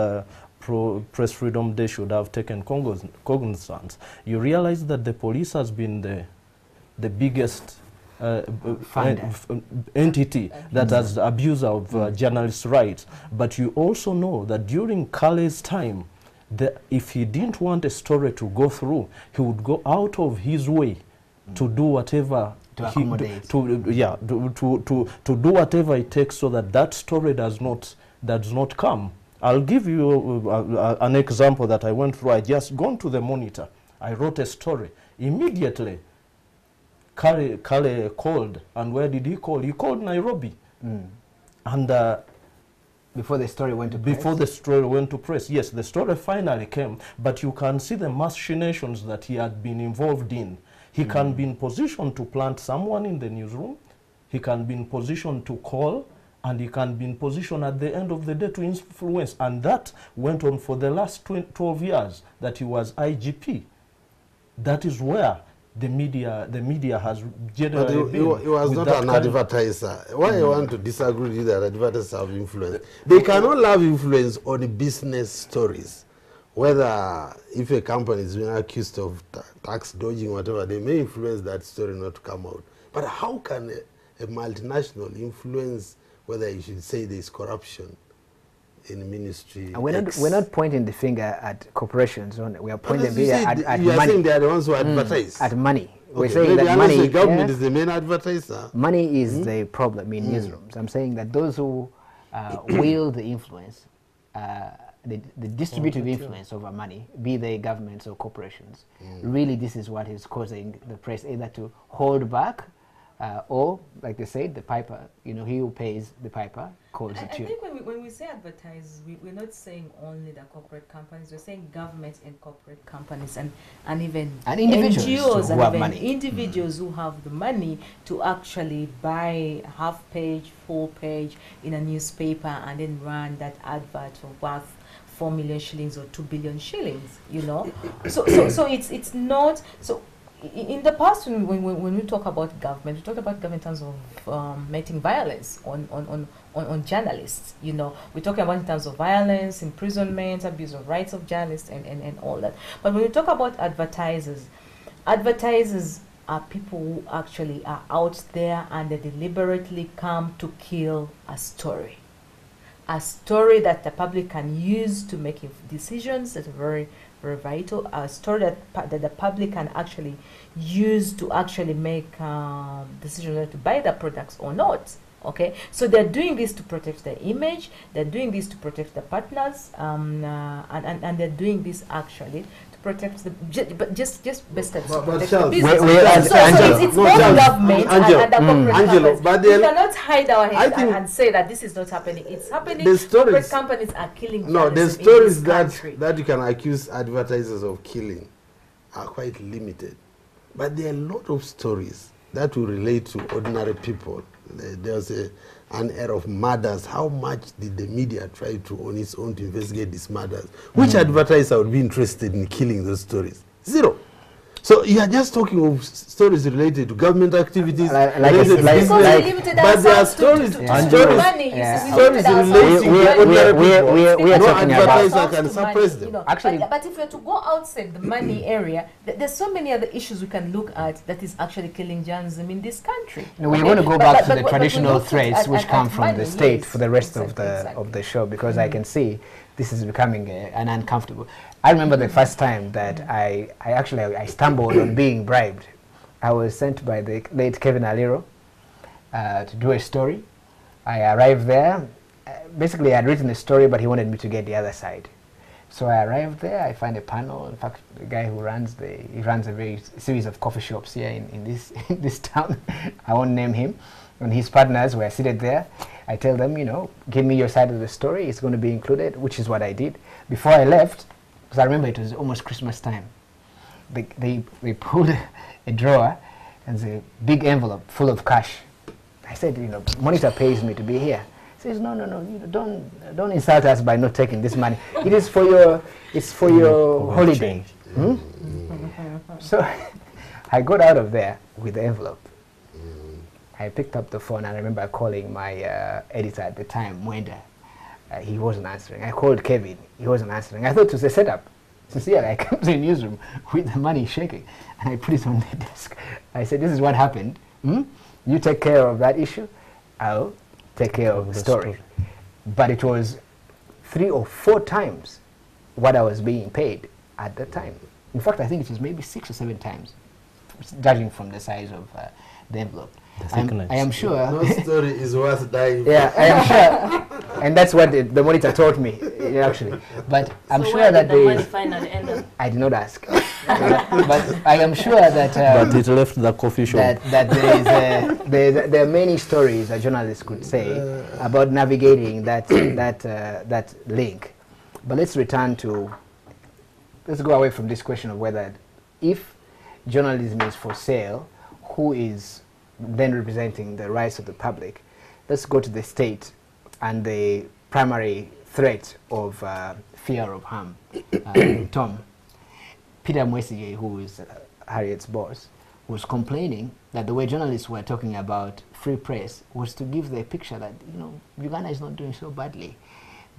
Press Freedom Day should have taken cognizance. You realize that the police has been the biggest entity that has abused of journalists' rights. But you also know that during Kale's time, if he didn't want a story to go through, he would go out of his way to do whatever to do whatever it takes so that story does not come. I'll give you an example that I went through. I just gone to the Monitor. I wrote a story. Immediately, Kale called. And where did he call? He called Nairobi. And before the story went to press? Before the story went to press, yes, the story finally came. But you can see the machinations that he had been involved in. He can be in position to plant someone in the newsroom. He can be in position to call. And he can be in position at the end of the day to influence. And that went on for the last 12 years that he was IGP. That is where the media has generally been. He was not an advertiser. Why I want to disagree with that advertisers have influence. They cannot have influence on business stories. Whether if a company is being accused of tax dodging, whatever, they may influence that story not to come out. But how can a multinational influence whether you should say there is corruption in ministry? And we're not pointing the finger at corporations. We are pointing the finger at you are money. saying they are the ones who advertise. At money. We're Okay, saying maybe that unless money. the government is the main advertiser. Money is the problem in newsrooms. I'm saying that those who wield the influence, the distributive influence over money, be they governments or corporations, really this is what is causing the press either to hold back or, like they said, the piper, he who pays the piper calls the tune. I think when we say advertise, we're not saying only the corporate companies, we're saying government and corporate companies and even individuals NGOs who and have even money. individuals who have the money to actually buy half page, full page in a newspaper and then run that advert for worth 4 million shillings or 2 billion shillings, So it's not so. In the past, when we talk about government, we talk about government in terms of meting violence on journalists. We're talking about in terms of violence, imprisonment, abuse of rights of journalists, and all that. But when we talk about advertisers are people who actually are out there and they deliberately come to kill a story that the public can use to make decisions that are very, very vital, a story that the public can actually use to actually make decisions whether to buy the products or not. Okay, so they're doing this to protect their image, they're doing this to protect the partners, and they're doing this actually to protect just best to protect the business. So it's both government and the corporate companies. But we cannot hide our heads and say that this is not happening. It's happening. The stories, corporate companies are killing. No, the stories that you can accuse advertisers of killing are quite limited. But there are a lot of stories that will relate to ordinary people. There's an era of murders. How much did the media try to, on its own, to investigate these murders? Which advertiser would be interested in killing those stories? Zero. So you are just talking of stories related to government activities, Like related to like- business, like- but there are stories, stories stories relating we are no talking about- advertiser can suppress them. Actually- but if you're to go outside the money area, there's so many other issues we can look at that is actually killing journalism in this country. No, we're going to go back to the but traditional look at- threats which come from money, the state yes, for the rest exactly. of the show, because I can see this is becoming an uncomfortable. I remember the first time that I stumbled on being bribed. I was sent by the late Kevin Aliro to do a story. I arrived there. Basically, I had written a story, but he wanted me to get the other side. So I arrived there. I find a panel. In fact, the guy who runs he runs a very series of coffee shops here in this in this town. I won't name him. And his partners were seated there. I tell them, you know, give me your side of the story. It's going to be included, which is what I did. Before I left, because I remember it was almost Christmas time, they pulled a drawer and there's a big envelope full of cash. I said, you know, Monitor pays me to be here. He says, no, you know, don't insult us by not taking this money. It is for your holiday. Hmm? So I got out of there with the envelope. I picked up the phone and I remember calling my editor at the time, Mwenda. He wasn't answering. I called Kevin. He wasn't answering. I thought it was a setup. Sincerely, I came to the newsroom with the money shaking and I put it on the desk. I said, this is what happened. Hmm? You take care of that issue. I'll take care of the story. But it was 3 or 4 times what I was being paid at that time. In fact, I think it was maybe 6 or 7 times, judging from the size of the envelope. I am sure. No story is worth dying for. Yeah, I am sure. And that's what the Monitor taught me, actually. But I'm So sure where that did the money finally end up? I did not ask. But I am sure that But it left the coffee shop. that there are many stories a journalist could say about navigating that link. But let's go away from this question of whether, if journalism is for sale, who is then representing the rights of the public. Let's go to the state and the primary threat of fear of harm. Tom, Peter Mwesige, who is Harriet's boss, was complaining that the way journalists were talking about free press was to give the picture that, you know, Uganda is not doing so badly,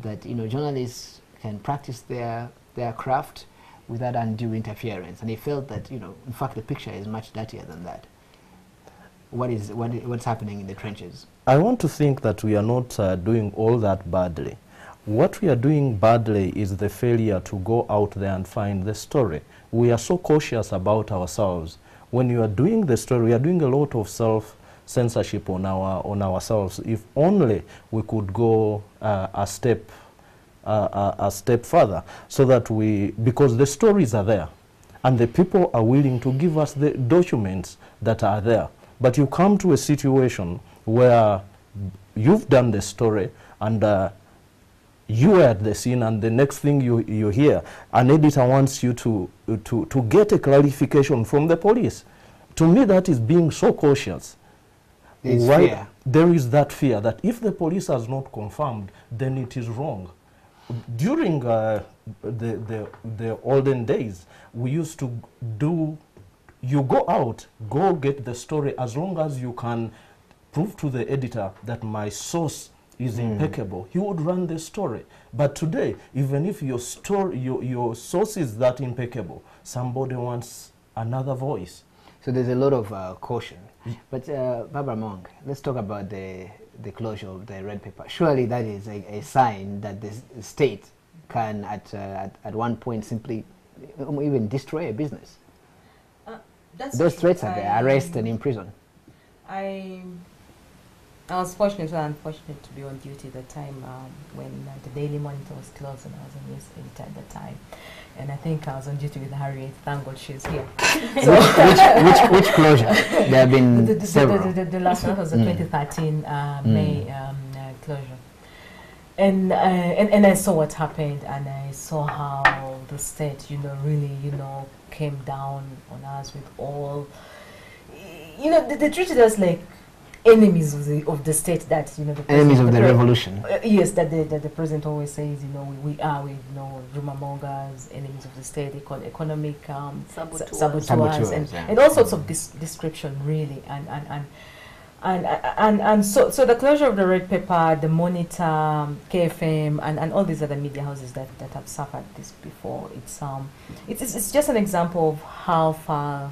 that, you know, journalists can practice their craft without undue interference. And he felt that, you know, in fact, the picture is much dirtier than that. What's happening in the trenches? I want to think that we are not doing all that badly. What we are doing badly is the failure to go out there and find the story. We are so cautious about ourselves. When you are doing the story, we are doing a lot of self-censorship on ourselves. If only we could go a step further, so that because the stories are there, and the people are willing to give us the documents that are there. But you come to a situation where you've done the story and you are at the scene, and the next thing you hear, an editor wants you to get a clarification from the police. To me, that is being so cautious. Fear. There is that fear that if the police has not confirmed, then it is wrong. During the olden days, we used to do, you go out, go get the story, as long as you can prove to the editor that my source is impeccable, he would run the story. But today, even if your source is that impeccable, somebody wants another voice. So there's a lot of caution. But Barbara Monk, let's talk about the closure of the red paper. Surely that is a sign that the state can at one point simply even destroy a business. Those threats are there: arrest and imprison. I was fortunate and unfortunate to be on duty at the time when the Daily Monitor was closed, and I was a news editor at the time. And I think I was on duty with Harriet. Thank God she's here. Which closure? There have been several. The last one was the 2013 May closure. And I saw what happened, and I saw how the state, really, came down on us with all, they treated us like enemies of the state that, you know, the Enemies of the revolution. Yes, that the president always says, you know, we are, you know, rumor mongers, enemies of the state, economic saboteurs, and all sorts of description, really, and so the closure of the Red Pepper, the Monitor, KFM, and all these other media houses that have suffered this before, it's just an example of how far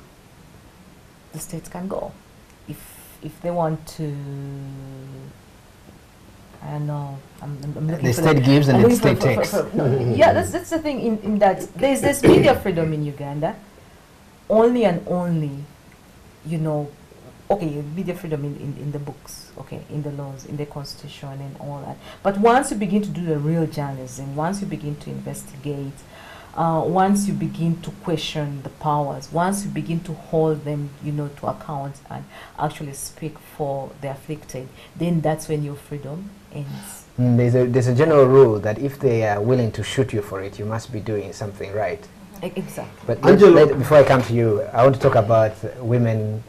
the states can go if they want to. I don't know. I'm looking the for state gives and the state takes. Yeah, that's the thing. In that there's media freedom in Uganda, only and only, you know. Okay, media freedom in the books, okay, in the laws, in the constitution and all that. But once you begin to do the real journalism, once you begin to investigate, once you begin to question the powers, once you begin to hold them, you know, to account and actually speak for the afflicted, then that's when your freedom ends. There's a general rule that if they are willing to shoot you for it, you must be doing something right. Exactly. But before I come to you, I want to talk about women,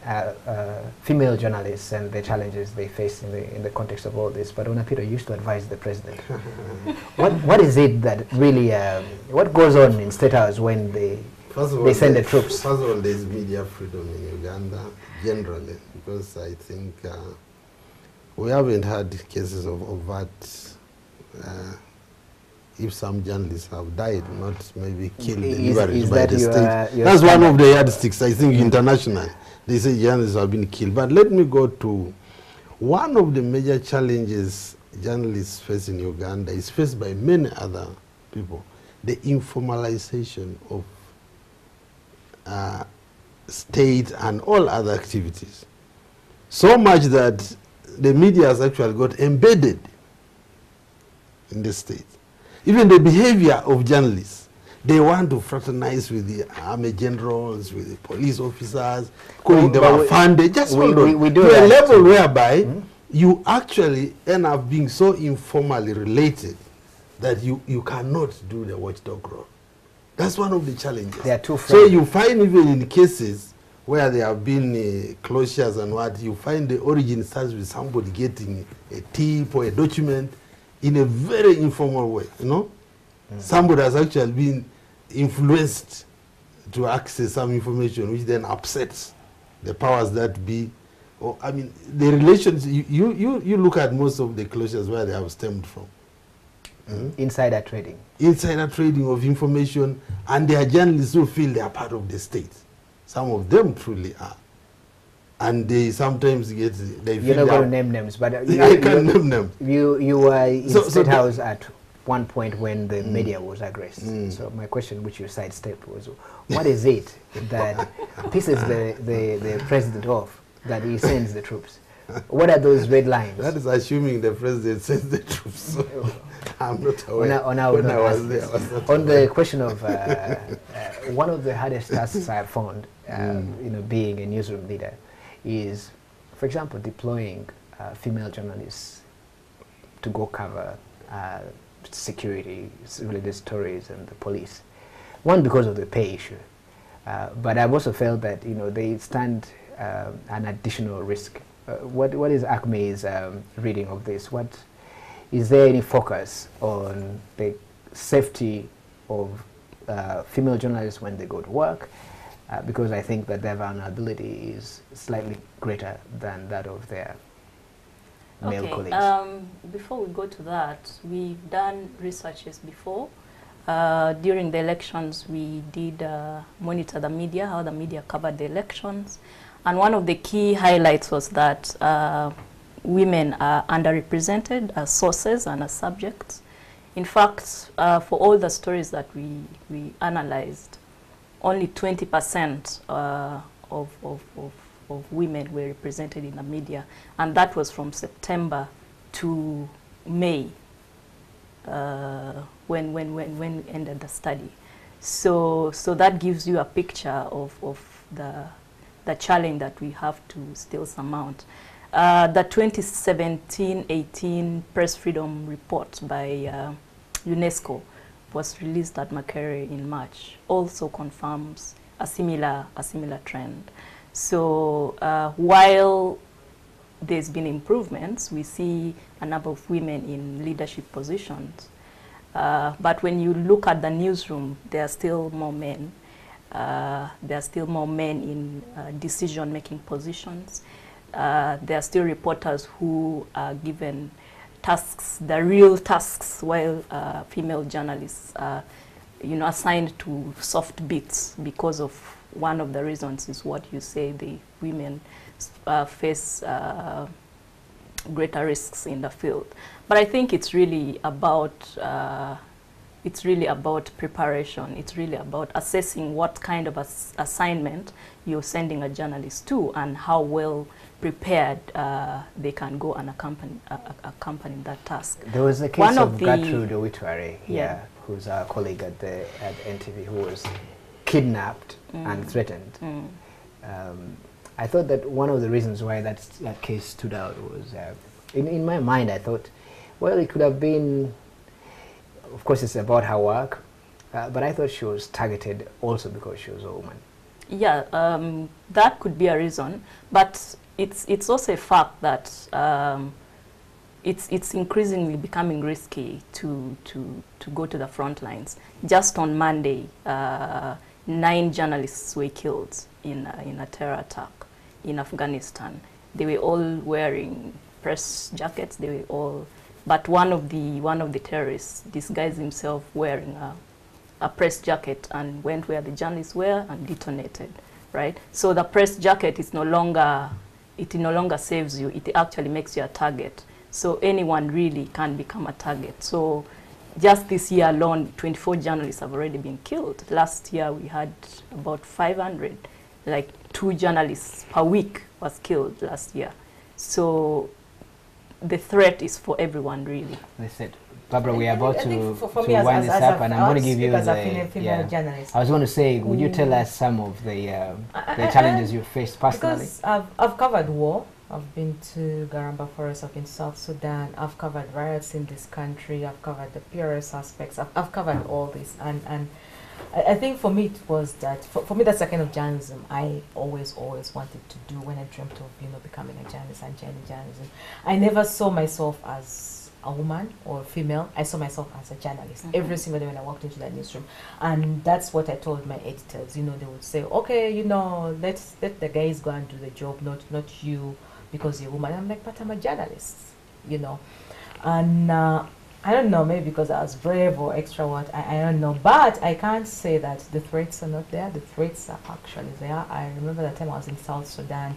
female journalists and the challenges they face in the context of all this. But Onapito used to advise the president. What is it that really, what goes on in State House when they send the troops? First of all, there's media freedom in Uganda generally, because I think we haven't had cases of overt if some journalists have died, not maybe killed deliberately by the state. That's one of the yardsticks, I think, internationally. They say journalists have been killed. But let me go to one of the major challenges journalists face in Uganda is faced by many other people, the informalization of state and all other activities. So much that the media has actually got embedded in the state. Even the behavior of journalists, they want to fraternize with the army generals, with the police officers, calling them a fund. They just we do to a level whereby you actually end up being so informally related that you cannot do the watchdog role. That's one of the challenges. They are too so you find even in cases where there have been closures and what, you find the origin starts with somebody getting a tip or a document in a very informal way, you know? Somebody has actually been influenced to access some information which then upsets the powers that be. Or, I mean, the relations, you look at most of the closures where they have stemmed from. Insider trading. Insider trading of information, and there are journalists who feel they are part of the state. Some of them truly are. And they sometimes get, they feel you're not going to name names, but I can name names. You were in State House at one point when the media was aggressed. So my question, which you sidestepped, was what is it that pisses the president off that he sends the troops? What are those red lines? That is assuming the president sends the troops. So I'm not aware. On the question of one of the hardest tasks I have found, you know, being a newsroom leader, is, for example, deploying female journalists to go cover security-related stories and the police. One, because of the pay issue, but I've also felt that, you know, they stand an additional risk. What is ACME's reading of this? What is there any focus on the safety of female journalists when they go to work? Because I think that their vulnerability is slightly greater than that of their male colleagues. Before we go to that, we've done researches before. During the elections, we did monitor the media, how the media covered the elections. And one of the key highlights was that women are underrepresented as sources and as subjects. In fact, for all the stories that we analyzed, only 20% of women were represented in the media, and that was from September to May when we ended the study. So that gives you a picture of the challenge that we have to still surmount. The 2017-18 Press Freedom Report by UNESCO was released at Makerere in March, also confirms a similar trend. So while there's been improvements. We see a number of women in leadership positions. But when you look at the newsroom, there are still more men. There are still more men in decision-making positions. There are still reporters who are given tasks, the real tasks, while female journalists are, assigned to soft bits because of one of the reasons is what you say, the women face greater risks in the field. But I think it's really about preparation. It's really about assessing what kind of assignment you're sending a journalist to and how well prepared they can go and accompany that task. There was a case of Gertrude Owitware here, who's our colleague at NTV, who was kidnapped and threatened. I thought that one of the reasons why that case stood out was, in my mind, I thought, well, it could have been, of course, it's about her work, but I thought she was targeted also because she was a woman. Yeah, that could be a reason, but it's also a fact that it's increasingly becoming risky to go to the front lines. Just on Monday, 9 journalists were killed in a terror attack in Afghanistan. They were all wearing press jackets. They were all, but one of the terrorists disguised himself wearing a press jacket and went where the journalists were and detonated. Right. So the press jacket is no longer saves you. It actually makes you a target. So anyone really can become a target. So just this year alone, 24 journalists have already been killed. Last year we had about 500, like 2 journalists per week was killed last year. So the threat is for everyone, really. Listen, Barbara, we are about to wind this up, and I'm going to give you female journalist. I was going to say, would you tell us some of the challenges you faced personally? Because I've covered war. I've been to Garamba Forest, I've been to South Sudan, I've covered riots in this country, I've covered the PRS aspects, I've covered all this, and I think for me it was that, for me that's the kind of journalism I always wanted to do when I dreamt of becoming a journalist and journalism. I never saw myself as a woman or a female. I saw myself as a journalist every single day when I walked into the newsroom, and that's what I told my editors. They would say, okay, let the guys go and do the job, not you, because you're a woman. I'm like, but I'm a journalist, and I don't know, maybe because I was brave or extra what, I don't know, but I can't say that the threats are not there. The threats are actually there. I remember the time I was in South Sudan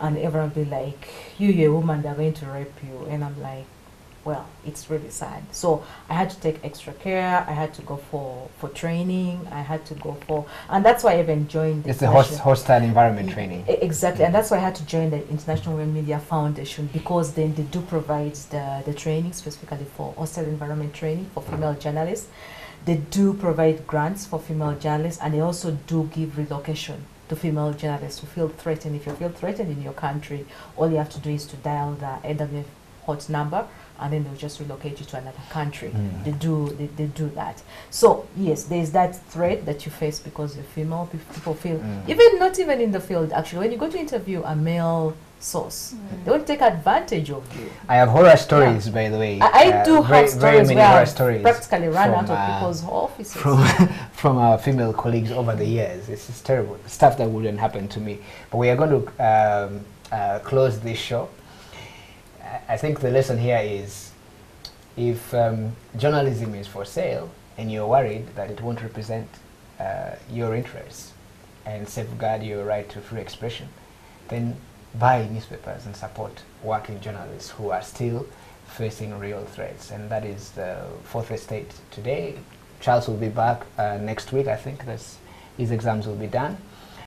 and everyone would be like, you're a woman, they're going to rape you, and I'm like, well, it's really sad. So I had to take extra care. I had to go for training. I had to go for, and that's why I even joined. It's the hostile environment training. Exactly, and that's why I had to join the International Women Media Foundation, because then they do provide the training specifically for hostile environment training for female journalists. They do provide grants for female journalists, and they also do give relocation to female journalists who feel threatened. If you feel threatened in your country, all you have to do is to dial the NWF hot number, and then they'll just relocate you to another country. They do that. So yes, there's that threat that you face because you're female. People feel, not even in the field, actually, when you go to interview a male source, they will take advantage of you. I have horror stories, by the way. I do have stories many where horror I've stories practically run out of people's offices. From our female colleagues over the years. This is terrible. Stuff that wouldn't happen to me. But we are going to close this show. I think the lesson here is, if journalism is for sale and you're worried that it won't represent your interests and safeguard your right to free expression, then buy newspapers and support working journalists who are still facing real threats. And that is the Fourth Estate today. Charles will be back next week. I think his exams will be done.